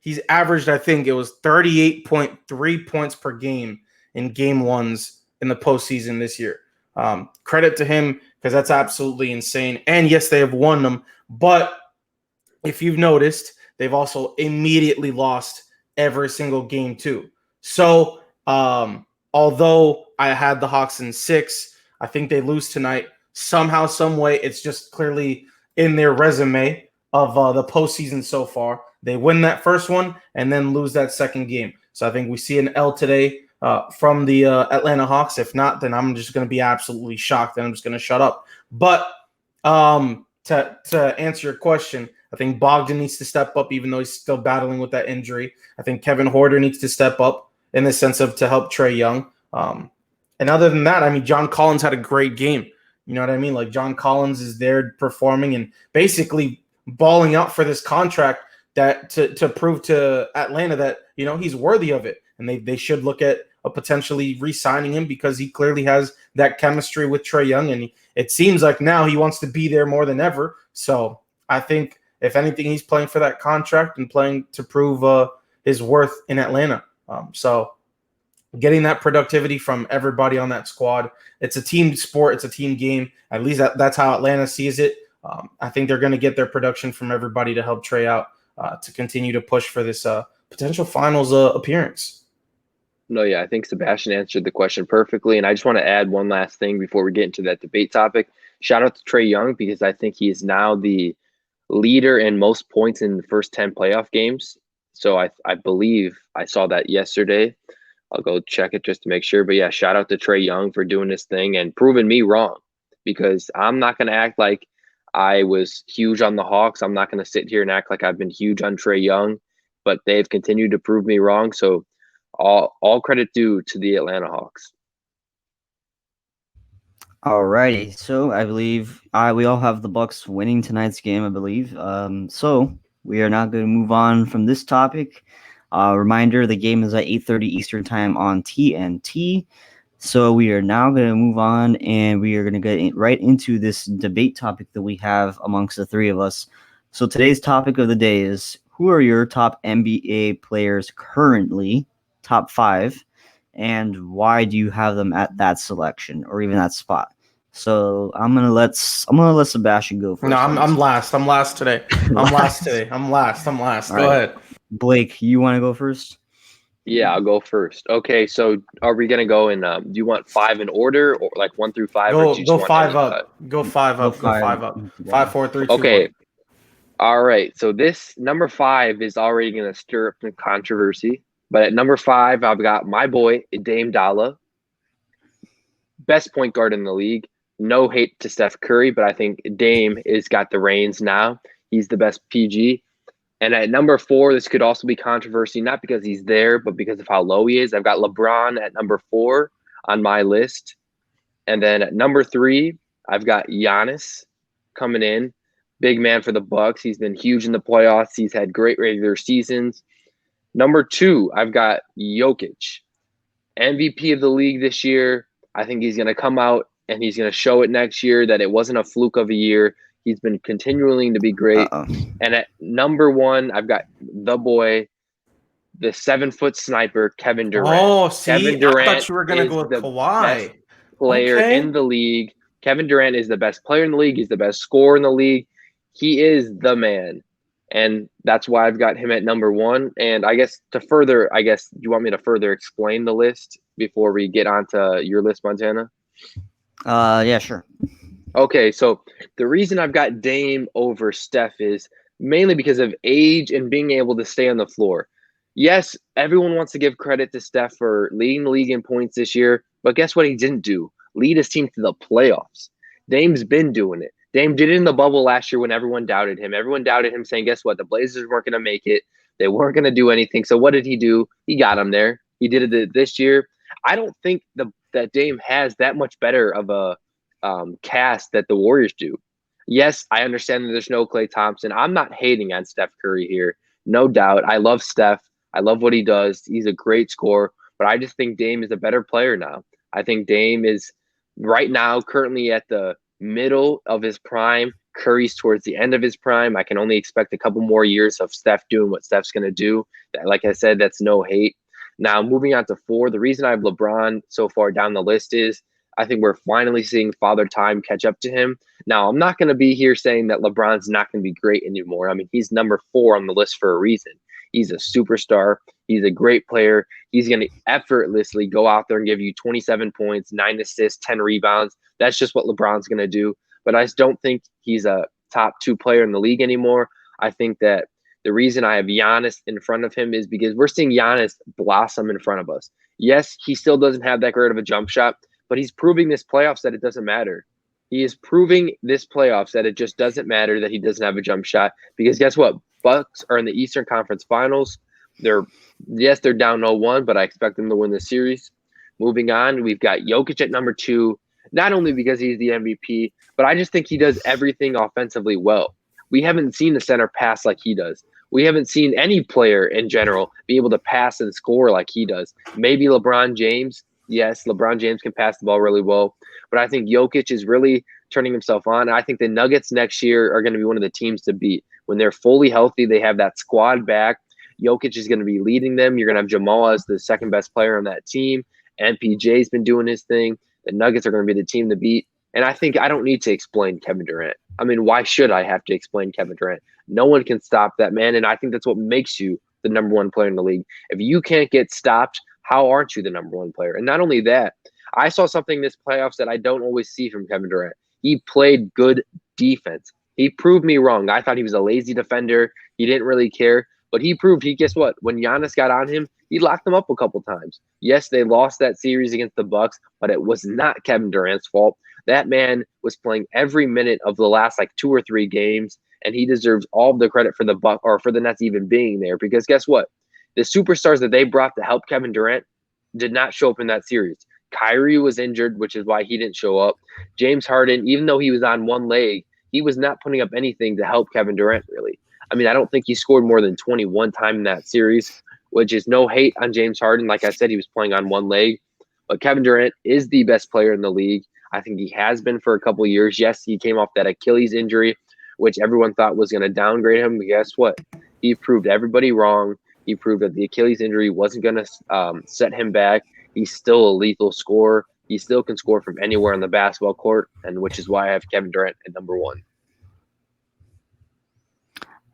he's averaged, I think it was 38.3 points per game in game 1s in the postseason this year. Credit to him, because that's absolutely insane. And yes, they have won them, but if you've noticed, they've also immediately lost every single game too. So although I had the Hawks in 6, I think they lose tonight. Somehow, some way, it's just clearly in their resume of the postseason so far. They win that first one and then lose that second game. So I think we see an L today from the Atlanta Hawks. If not, then I'm just going to be absolutely shocked, and I'm just going to shut up. But to answer your question, I think Bogdan needs to step up, even though he's still battling with that injury. I think Kevin Huerter needs to step up in the sense of to help Trae Young. And other than that, I mean, John Collins had a great game. You know what I mean? Like, John Collins is there performing and basically balling out for this contract that to prove to Atlanta that, he's worthy of it. And they should look at potentially re-signing him, because he clearly has that chemistry with Trae Young. And it seems like now he wants to be there more than ever. So I think if anything, he's playing for that contract and playing to prove his worth in Atlanta. So getting that productivity from everybody on that squad, it's a team sport, it's a team game. At least that's how Atlanta sees it. I think they're going to get their production from everybody to help Trey out to continue to push for this potential finals appearance. No, yeah, I think Sebastian answered the question perfectly. And I just want to add one last thing before we get into that debate topic. Shout out to Trey Young, because I think he is now the leader in most points in the first 10 playoff games. So I believe I saw that yesterday. I'll go check it just to make sure. But yeah, shout out to Trey Young for doing this thing and proving me wrong, because I'm not going to act like I was huge on the Hawks. I'm not going to sit here and act like I've been huge on Trey Young, but they've continued to prove me wrong. So all credit due to the Atlanta Hawks. Alrighty, so I believe we all have the Bucks winning tonight's game, I believe. So we are now going to move on from this topic. Reminder, the game is at 8:30 Eastern Time on TNT. So we are now going to move on, and we are going to get right into this debate topic that we have amongst the three of us. So today's topic of the day is, who are your top NBA players currently, top 5, and why do you have them at that selection or even that spot? So I'm gonna let Sebastian go first. No, I'm last. I'm last today. I'm last today. I'm last. Go ahead. Blake, you want to go first? Yeah, I'll go first. Okay, so are we gonna go in? Do you want 5 in order, or like 1 through 5? Go or do you just want 5 any up. five? Go 5 up. Go 5 up. 5, 4, 3, 2, Okay. 1. All right. So this number 5 is already gonna stir up some controversy. But at number 5, I've got my boy Dame Dalla, best point guard in the league. No hate to Steph Curry, but I think Dame is got the reins now. He's the best PG. And at number 4, this could also be controversy, not because he's there, but because of how low he is. I've got LeBron at number 4 on my list. And then at number 3, I've got Giannis coming in. Big man for the Bucks. He's been huge in the playoffs. He's had great regular seasons. Number 2, I've got Jokic. MVP of the league this year. I think he's going to come out and he's going to show it next year that it wasn't a fluke of a year. He's been continuing to be great. And at number 1, I've got the boy, the 7-foot sniper, Kevin Durant. Oh, see, Kevin Durant, I thought you were going to go with Kawhi. Best player in the league. Kevin Durant is the best player in the league. He's the best scorer in the league. He is the man. And that's why I've got him at number 1. And I guess do you want me to further explain the list before we get onto your list, Montana? Yeah, sure. Okay, so the reason I've got Dame over Steph is mainly because of age and being able to stay on the floor. Yes, everyone wants to give credit to Steph for leading the league in points this year, but guess what he didn't do? Lead his team to the playoffs. Dame's been doing it. Dame did it in the bubble last year when everyone doubted him. Everyone doubted him, saying, guess what? The Blazers weren't going to make it. They weren't going to do anything. So what did he do? He got him there. He did it this year. I don't think that Dame has that much better of a cast that the Warriors do. Yes, I understand that there's no Klay Thompson. I'm not hating on Steph Curry here. No doubt. I love Steph. I love what he does. He's a great scorer. But I just think Dame is a better player now. I think Dame is right now currently at the middle of his prime. Curry's towards the end of his prime. I can only expect a couple more years of Steph doing what Steph's going to do. Like I said, that's no hate. Now, moving on to 4, the reason I have LeBron so far down the list is I think we're finally seeing Father Time catch up to him. Now, I'm not going to be here saying that LeBron's not going to be great anymore. I mean, he's number 4 on the list for a reason. He's a superstar. He's a great player. He's going to effortlessly go out there and give you 27 points, 9 assists, 10 rebounds. That's just what LeBron's going to do. But I just don't think he's a top 2 player in the league anymore. I think that the reason I have Giannis in front of him is because we're seeing Giannis blossom in front of us. Yes, he still doesn't have that great of a jump shot, but he's proving this playoffs that it doesn't matter. He is proving this playoffs that it just doesn't matter that he doesn't have a jump shot. Because guess what? Bucks are in the Eastern Conference Finals. They're down 0-1, but I expect them to win the series. Moving on, we've got Jokic at number 2, not only because he's the MVP, but I just think he does everything offensively well. We haven't seen the center pass like he does. We haven't seen any player in general be able to pass and score like he does. Maybe LeBron James. Yes, LeBron James can pass the ball really well. But I think Jokic is really turning himself on. I think the Nuggets next year are going to be one of the teams to beat. When they're fully healthy, they have that squad back. Jokic is going to be leading them. You're going to have Jamal as the second best player on that team. MPJ's been doing his thing. The Nuggets are going to be the team to beat. And I think I don't need to explain Kevin Durant. I mean, why should I have to explain Kevin Durant? No one can stop that man. And I think that's what makes you the number one player in the league. If you can't get stopped, how aren't you the number one player? And not only that, I saw something this playoffs that I don't always see from Kevin Durant. He played good defense. He proved me wrong. I thought he was a lazy defender. He didn't really care. But he proved guess what? When Giannis got on him, he locked them up a couple times. Yes, they lost that series against the Bucks, but it was not Kevin Durant's fault. That man was playing every minute of the last 2 or 3 games, and he deserves all of the credit for the Nets even being there. Because guess what? The superstars that they brought to help Kevin Durant did not show up in that series. Kyrie was injured, which is why he didn't show up. James Harden, even though he was on one leg, he was not putting up anything to help Kevin Durant, really. I mean, I don't think he scored more than 21 times in that series, which is no hate on James Harden. Like I said, he was playing on one leg. But Kevin Durant is the best player in the league. I think he has been for a couple of years. Yes, he came off that Achilles injury, which everyone thought was going to downgrade him. But guess what? He proved everybody wrong. He proved that the Achilles injury wasn't going to set him back. He's still a lethal scorer. He still can score from anywhere on the basketball court, and which is why I have Kevin Durant at number 1.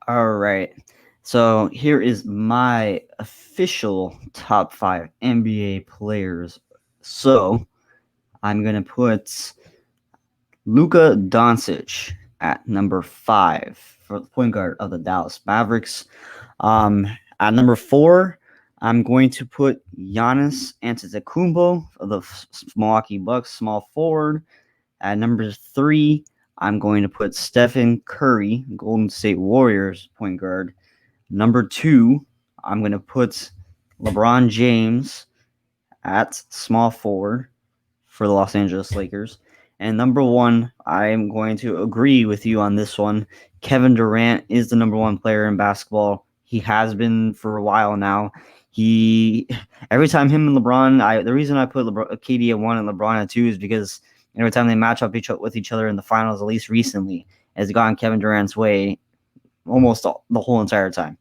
All right. So here is my official top 5 NBA players. So I'm going to put Luka Doncic at number 5 for the point guard of the Dallas Mavericks. At number 4, I'm going to put Giannis Antetokounmpo of the Milwaukee Bucks, small forward. At number 3, I'm going to put Stephen Curry, Golden State Warriors point guard. Number 2, I'm going to put LeBron James at small forward for the Los Angeles Lakers. And number 1, I'm going to agree with you on this one. Kevin Durant is the number 1 player in basketball. He has been for a while now. Every time him and LeBron, the reason I put KD at 1 and LeBron at 2 is because every time they match up with each other in the finals, at least recently, has gone Kevin Durant's way almost the whole entire time.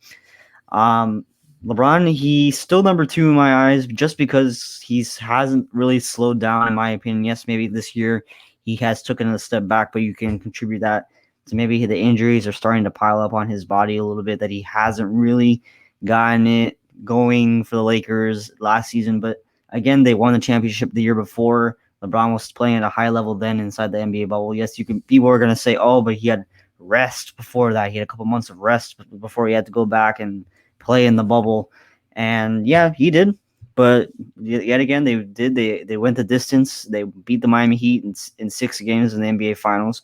LeBron, he's still number 2 in my eyes just because he hasn't really slowed down, in my opinion. Yes, maybe this year he has taken a step back, but you can contribute that to maybe the injuries are starting to pile up on his body a little bit, that he hasn't really gotten it going for the Lakers last season. But again, they won the championship the year before. LeBron was playing at a high level then inside the NBA bubble. Yes, people are going to say, oh, but he had rest before that. He had a couple months of rest before he had to go back and play in the bubble. And yeah, he did. But yet again, they went the distance. They beat the Miami Heat in 6 games in the NBA Finals.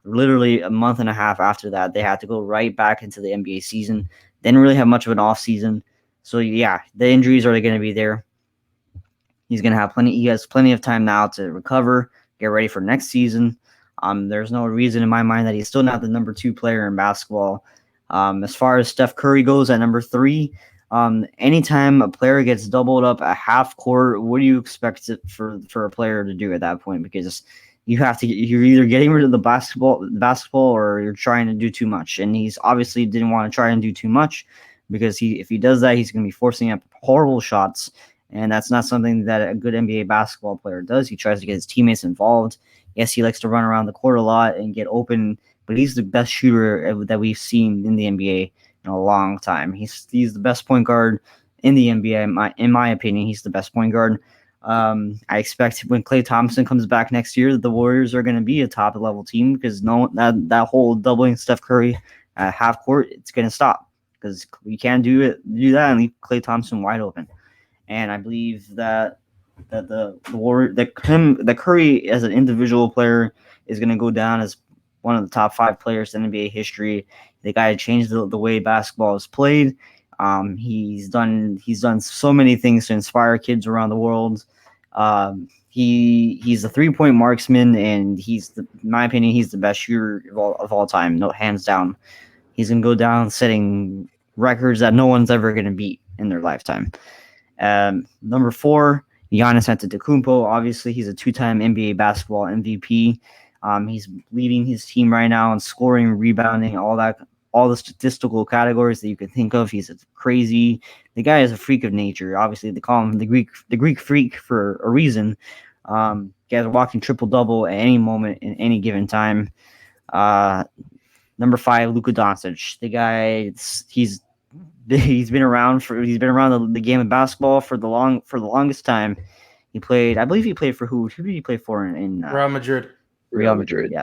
Literally a month and a half after that, they had to go right back into the NBA season. Didn't really have much of an off season. So yeah, the injuries are going to be there. He's going to have plenty. He has plenty of time now to recover, get ready for next season. There's no reason in my mind that he's still not the number 2 player in basketball. As far as Steph Curry goes at number 3, anytime a player gets doubled up at half court, what do you expect for a player to do at that point? Because you're either getting rid of the basketball or you're trying to do too much. And he's obviously didn't want to try and do too much, because if he does that, he's going to be forcing up horrible shots. And that's not something that a good NBA basketball player does. He tries to get his teammates involved. Yes, he likes to run around the court a lot and get open, but he's the best shooter that we've seen in the NBA in a long time. He's the best point guard in the NBA. In my opinion, he's the best point guard. I expect when Klay Thompson comes back next year, the Warriors are going to be a top-level team, because that whole doubling Steph Curry at half court, it's going to stop, because you can't do that and leave Klay Thompson wide open. And I believe that Curry as an individual player is going to go down as one of the top 5 players in NBA history. The guy changed the way basketball is played. He's done so many things to inspire kids around the world. He's a 3-point marksman, and in my opinion, he's the best shooter of all time. No, hands down. He's gonna go down setting records that no one's ever gonna beat in their lifetime. Number 4, Giannis Antetokounmpo. Obviously, he's a 2-time NBA basketball MVP. He's leading his team right now in scoring, rebounding, all the statistical categories that you could think of. He's crazy. The guy is a freak of nature. Obviously, they call him the Greek freak for a reason. He has a walking triple-double at any moment in any given time. Number 5, Luka Doncic. The guy, he's been around the game of basketball for the longest time. I believe he played for who? Who did he play for in Real Madrid. Real Madrid,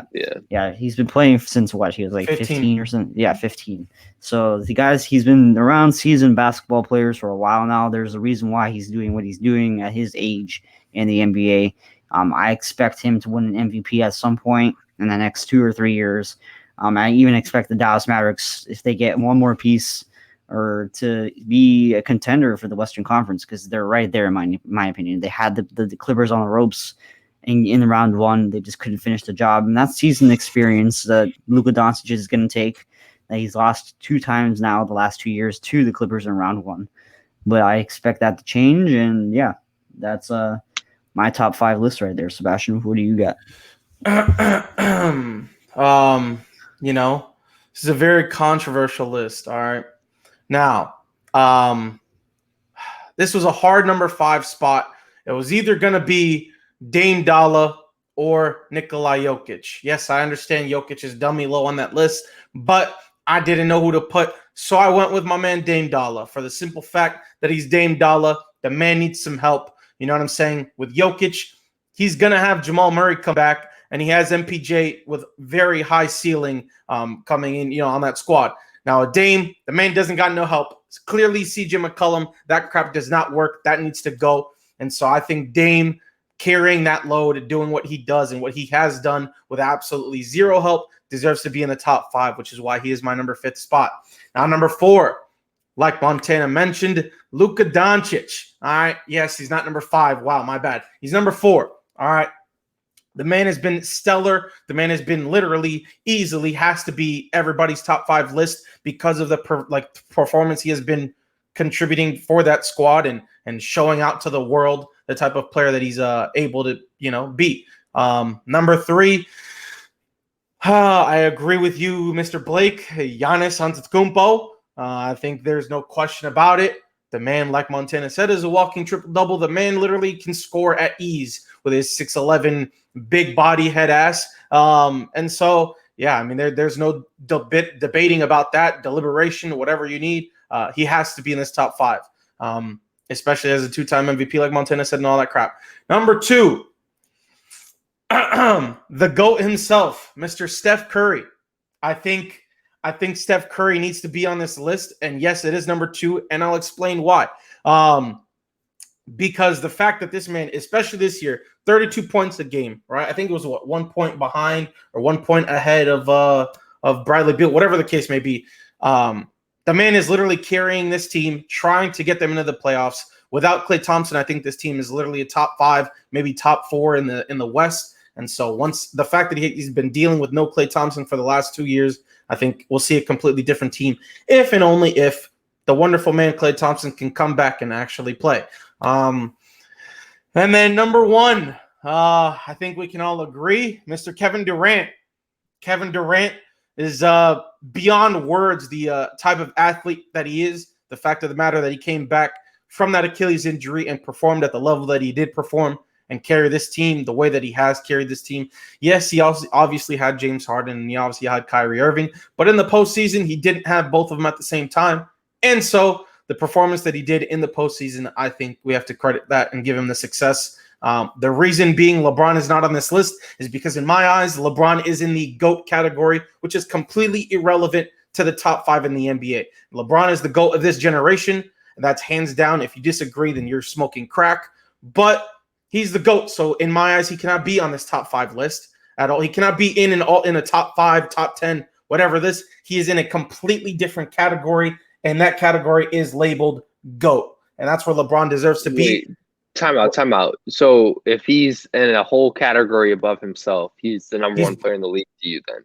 yeah. He's been playing since what? He was like 15 or something. Yeah, 15. So he's been around seasoned basketball players for a while now. There's a reason why he's doing what he's doing at his age in the NBA. I expect him to win an MVP at some point in the next 2 or 3 years. I even expect the Dallas Mavericks, if they get one more piece, or to be a contender for the Western Conference, because they're right there in my opinion. They had the Clippers on the ropes in round 1. They just couldn't finish the job, and that's season experience that Luka Doncic is going to take. That he's lost 2 times now the last 2 years to the Clippers in round 1, but I expect that to change. And yeah, that's my top 5 list right there. Sebastian, what do you got? This is a very controversial list. All right. Now, this was a hard number 5 spot. It was either going to be Dame Dalla or Nikola Jokic. Yes, I understand Jokic is dummy low on that list, but I didn't know who to put, so I went with my man Dame Dalla for the simple fact that he's Dame Dalla. The man needs some help. You know what I'm saying? With Jokic, he's going to have Jamal Murray come back, and he has MPJ with very high ceiling coming in, on that squad. Now, Dame, the man doesn't got no help. It's clearly CJ McCollum. That crap does not work. That needs to go. And so I think Dame carrying that load, doing what he does and what he has done with absolutely zero help, deserves to be in the top 5, which is why he is my number 5th spot. Now, number 4, like Montana mentioned, Luka Doncic. All right. Yes, he's not number 5. Wow, my bad. He's number 4. All right. The man has been stellar. The man has been literally, easily has to be everybody's top 5 list because of the performance he has been contributing for that squad and showing out to the world the type of player that he's able to be. Number 3, I agree with you, Mr. Blake. Giannis Antetokounmpo. I think there's no question about it. The man, like Montana said, is a walking triple-double. The man literally can score at ease with his 6'11", big body, head ass. And so, yeah, I mean, there's no debating about that, deliberation, whatever you need. He has to be in this top 5, especially as a 2-time MVP, like Montana said, and all that crap. Number 2, the GOAT himself, Mr. Steph Curry. I think Steph Curry needs to be on this list, and yes, it is number 2, and I'll explain why. Because the fact that this man, especially this year, 32 points a game, right? I think it was 1 point behind or 1 point ahead of Bradley Beal, whatever the case may be. The man is literally carrying this team, trying to get them into the playoffs. Without Klay Thompson, I think this team is literally a top 5, maybe top 4 in the West. And so once the fact that he's been dealing with no Klay Thompson for the last 2 years, I think we'll see a completely different team if and only if the wonderful man Klay Thompson can come back and actually play. And then number 1, I think we can all agree, Mr. Kevin Durant. Kevin Durant is beyond words the type of athlete that he is. The fact of the matter that he came back from that Achilles injury and performed at the level that he did perform and carry this team the way that he has carried this team. Yes, he also obviously had James Harden and he obviously had Kyrie Irving, but in the postseason, he didn't have both of them at the same time. And so the performance that he did in the postseason, I think we have to credit that and give him the success. The reason being LeBron is not on this list is because in my eyes, LeBron is in the GOAT category, which is completely irrelevant to the top 5 in the NBA. LeBron is the GOAT of this generation, and that's hands down. If you disagree, then you're smoking crack. But he's the GOAT, so in my eyes, he cannot be on this top 5 list at all. He cannot be in a top 5, top 10, whatever this. He is in a completely different category, and that category is labeled GOAT, and that's where LeBron deserves to be. Time out. So if he's in a whole category above himself, he's the number 1 player in the league to you then?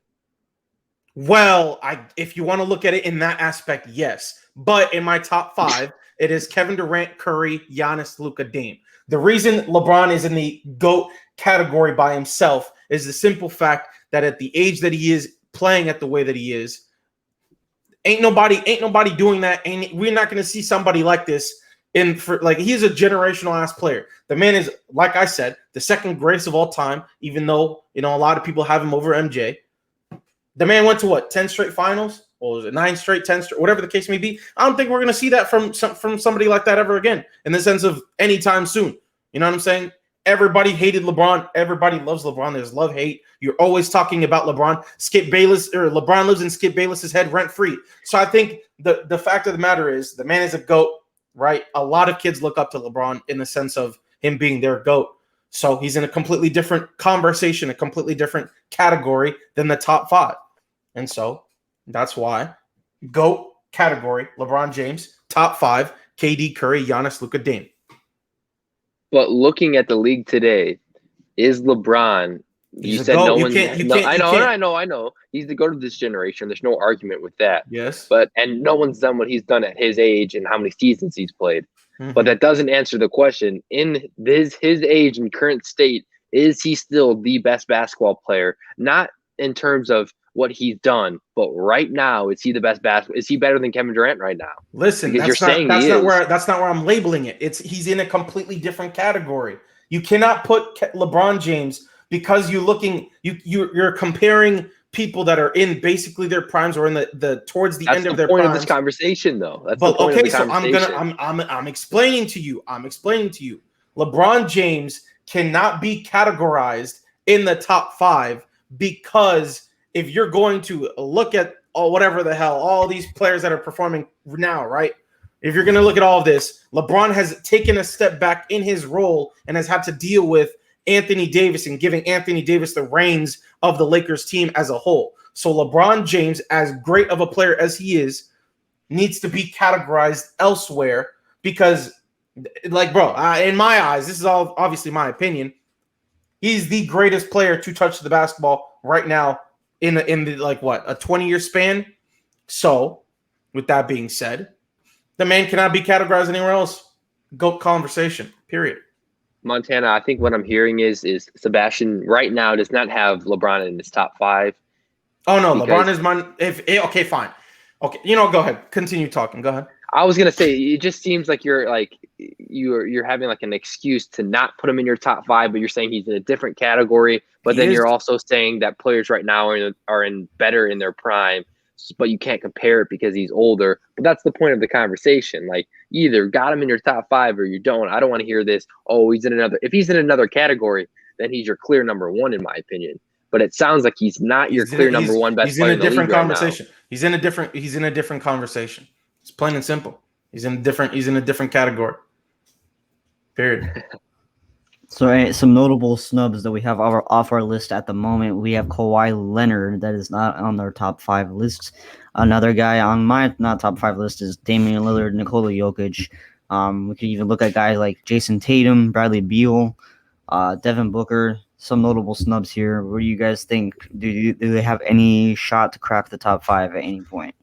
Well, if you want to look at it in that aspect, yes. But in my top 5, it is Kevin Durant, Curry, Giannis, Luka, Dame. The reason LeBron is in the GOAT category by himself is the simple fact that at the age that he is, playing at the way that he is, ain't nobody doing that. We're not going to see somebody like this he's a generational ass player. The man is, like I said, the second greatest of all time, even though, a lot of people have him over MJ. The man went to 10 straight finals? Or was it 9 straight, 10 straight, whatever the case may be? I don't think we're going to see that from somebody like that ever again in the sense of anytime soon. You know what I'm saying? Everybody hated LeBron. Everybody loves LeBron. There's love-hate. You're always talking about LeBron. LeBron lives in Skip Bayless's head rent-free. So I think the fact of the matter is the man is a GOAT, right? A lot of kids look up to LeBron in the sense of him being their GOAT. So he's in a completely different conversation, a completely different category than the top 5. And so that's why GOAT category, LeBron James, top 5, KD, Curry, Giannis, Luka, Dame. But looking at the league today, is LeBron? You said no one. I know. He's the GOAT of this generation. There's no argument with that. Yes. And no one's done what he's done at his age and how many seasons he's played. Mm-hmm. But that doesn't answer the question. In his age and current state, is he still the best basketball player? Not in terms of what he's done, but right now, is he the best basketball? Is he better than Kevin Durant right now? Listen, that's not where I'm labeling it. He's in a completely different category. You cannot put LeBron James because you're comparing people that are in basically their primes or in the towards the end of their primes. That's the point of this conversation, though. I'm explaining to you. LeBron James cannot be categorized in the top 5 because if you're going to look at whatever the hell, all these players that are performing now, right? If you're going to look at all of this, LeBron has taken a step back in his role and has had to deal with Anthony Davis and giving Anthony Davis the reins of the Lakers team as a whole. So LeBron James, as great of a player as he is, needs to be categorized elsewhere because, in my eyes, this is all obviously my opinion, he's the greatest player to touch the basketball right now in a 20-year span. So, with that being said, the man cannot be categorized anywhere else. GOAT conversation, period. Montana, I think what I'm hearing is Sebastian right now does not have LeBron in his top 5. Oh no, LeBron is mine. Okay, fine. Okay, go ahead. Continue talking. Go ahead. I was gonna say it just seems like you're having an excuse to not put him in your top 5, but you're saying he's in a different category. But then you're also saying that players right now are in better in their prime, but you can't compare it because he's older. But that's the point of the conversation. Like, you either got him in your top 5 or you don't. I don't want to hear this. Oh, if he's in another category, then he's your clear number 1, in my opinion. But it sounds like he's not your clear number 1 best player in the league. He's in a different conversation. He's in a different conversation. It's plain and simple. He's in a different category. Period. So some notable snubs that we have off our list at the moment. We have Kawhi Leonard, that is not on their top 5 list. Another guy on my not top 5 list is Damian Lillard, Nikola Jokic. We could even look at guys like Jason Tatum, Bradley Beal, Devin Booker. Some notable snubs here. What do you guys think? Do they have any shot to crack the top 5 at any point?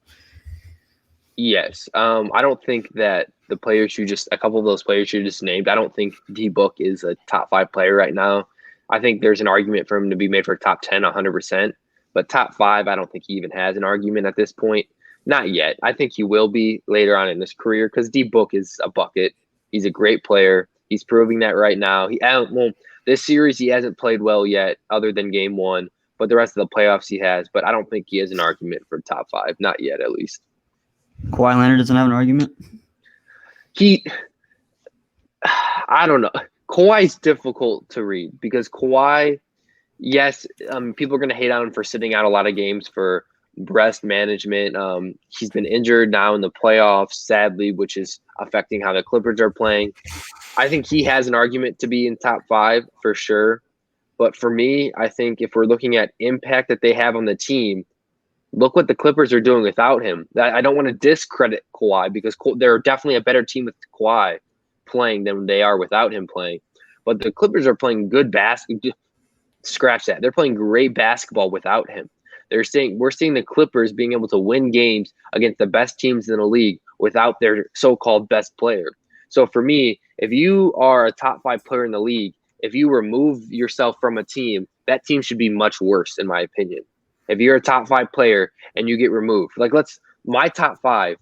Yes. I don't think that a couple of those players you just named, I don't think D-Book is a top 5 player right now. I think there's an argument for him to be made for top 10, 100%. But top 5, I don't think he even has an argument at this point. Not yet. I think he will be later on in his career because D-Book is a bucket. He's a great player. He's proving that right now. This series he hasn't played well yet other than game 1. But the rest of the playoffs he has. But I don't think he has an argument for top 5. Not yet, at least. Kawhi Leonard doesn't have an argument? I don't know. Kawhi's difficult to read because Kawhi, yes, people are going to hate on him for sitting out a lot of games for rest management. He's been injured now in the playoffs, sadly, which is affecting how the Clippers are playing. I think he has an argument to be in top 5 for sure. But for me, I think if we're looking at impact that they have on the team, look what the Clippers are doing without him. I don't want to discredit Kawhi because they're definitely a better team with Kawhi playing than they are without him playing. But the Clippers are playing good basketball. Scratch that. They're playing great basketball without him. We're seeing the Clippers being able to win games against the best teams in the league without their so-called best player. So for me, if you are a top 5 player in the league, if you remove yourself from a team, that team should be much worse, in my opinion. If you're a top 5 player and you get removed, my top 5,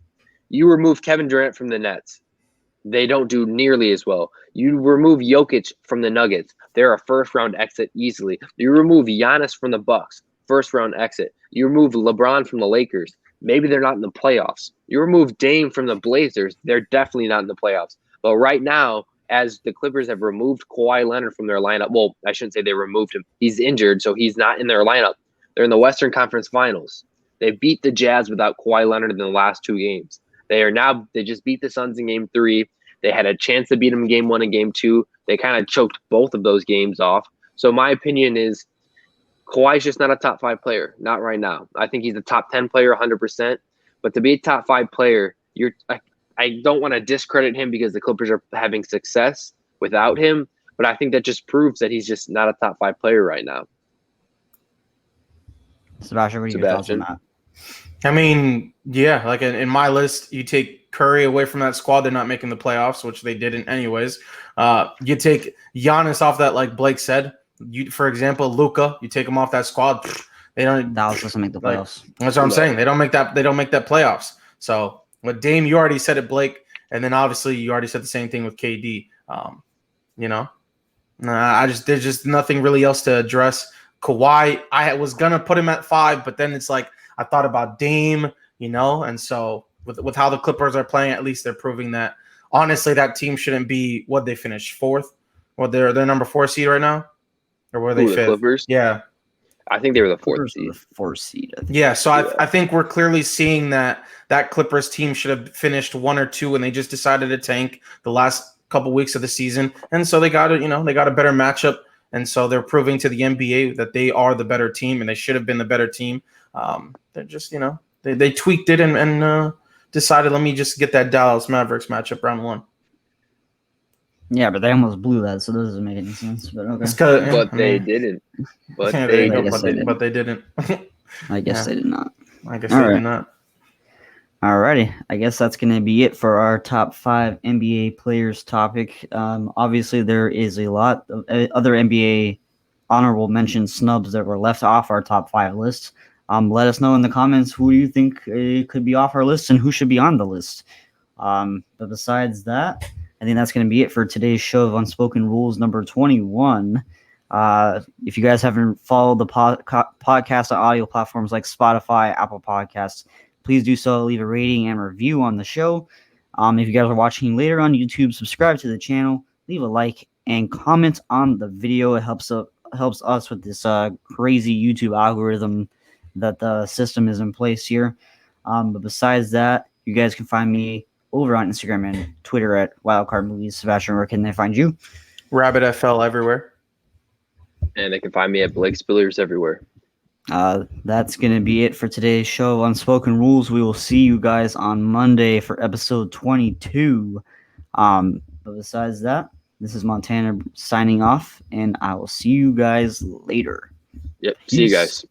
you remove Kevin Durant from the Nets. They don't do nearly as well. You remove Jokic from the Nuggets. They're a first-round exit easily. You remove Giannis from the Bucks, first-round exit. You remove LeBron from the Lakers. Maybe they're not in the playoffs. You remove Dame from the Blazers. They're definitely not in the playoffs. But right now, as the Clippers have removed Kawhi Leonard from their lineup, well, I shouldn't say they removed him. He's injured, so he's not in their lineup. They're in the Western Conference Finals. They beat the Jazz without Kawhi Leonard in the last 2 games. They just beat the Suns in game 3. They had a chance to beat them in game 1 and game 2. They kind of choked both of those games off. So my opinion is Kawhi's just not a top 5 player. Not right now. I think he's a top 10 player 100%. But to be a top 5 player, I don't want to discredit him because the Clippers are having success without him. But I think that just proves that he's just not a top 5 player right now. Sebastian, what are your thoughts on that? I mean, yeah, like in my list, you take Curry away from that squad, they're not making the playoffs, which they didn't anyways. You take Giannis off that, like Blake said. For example, Luka, you take him off that squad, they don't. Dallas doesn't make the playoffs. That's what I'm saying. They don't make that playoffs. So with Dame, you already said it, Blake, and then obviously you already said the same thing with KD. There's just nothing really else to address. Kawhi, I was gonna put him at 5, but then it's like I thought about Dame, and so with how the Clippers are playing, at least they're proving that honestly that team shouldn't be what they finished 4th. Well, they're number 4 seed right now, or were they 5th? The Clippers? Yeah, I think they were the 4th seed. The 4th seed. I think. Yeah, so I think we're clearly seeing that Clippers team should have finished 1 or 2, and they just decided to tank the last couple weeks of the season, and so they got a better matchup. And so they're proving to the NBA that they are the better team, and they should have been the better team. They're just, they tweaked it and decided, let me just get that Dallas Mavericks matchup round 1. Yeah, but they almost blew that, so this doesn't make any sense. But okay. They didn't. But they didn't. I guess they did not. I guess they did not. Alrighty, I guess that's going to be it for our top 5 NBA players topic. Obviously, there is a lot of other NBA honorable mention snubs that were left off our top 5 list. Let us know in the comments who you think could be off our list and who should be on the list. But besides that, I think that's going to be it for today's show of Unspoken Rules number 21. If you guys haven't followed the podcast on audio platforms like Spotify, Apple Podcasts, please do so. Leave a rating and review on the show. If you guys are watching later on YouTube, subscribe to the channel, leave a like, and comment on the video. It helps us with this crazy YouTube algorithm that the system is in place here. But besides that, you guys can find me over on Instagram and Twitter at WildcardMovies. Sebastian, where can they find you? Rabbit FL everywhere. And they can find me at Blake Spillers everywhere. That's going to be it for today's show of Unspoken Rules. We will see you guys on Monday for episode 22. But besides that, this is Montana signing off, and I will see you guys later. Yep. See you guys.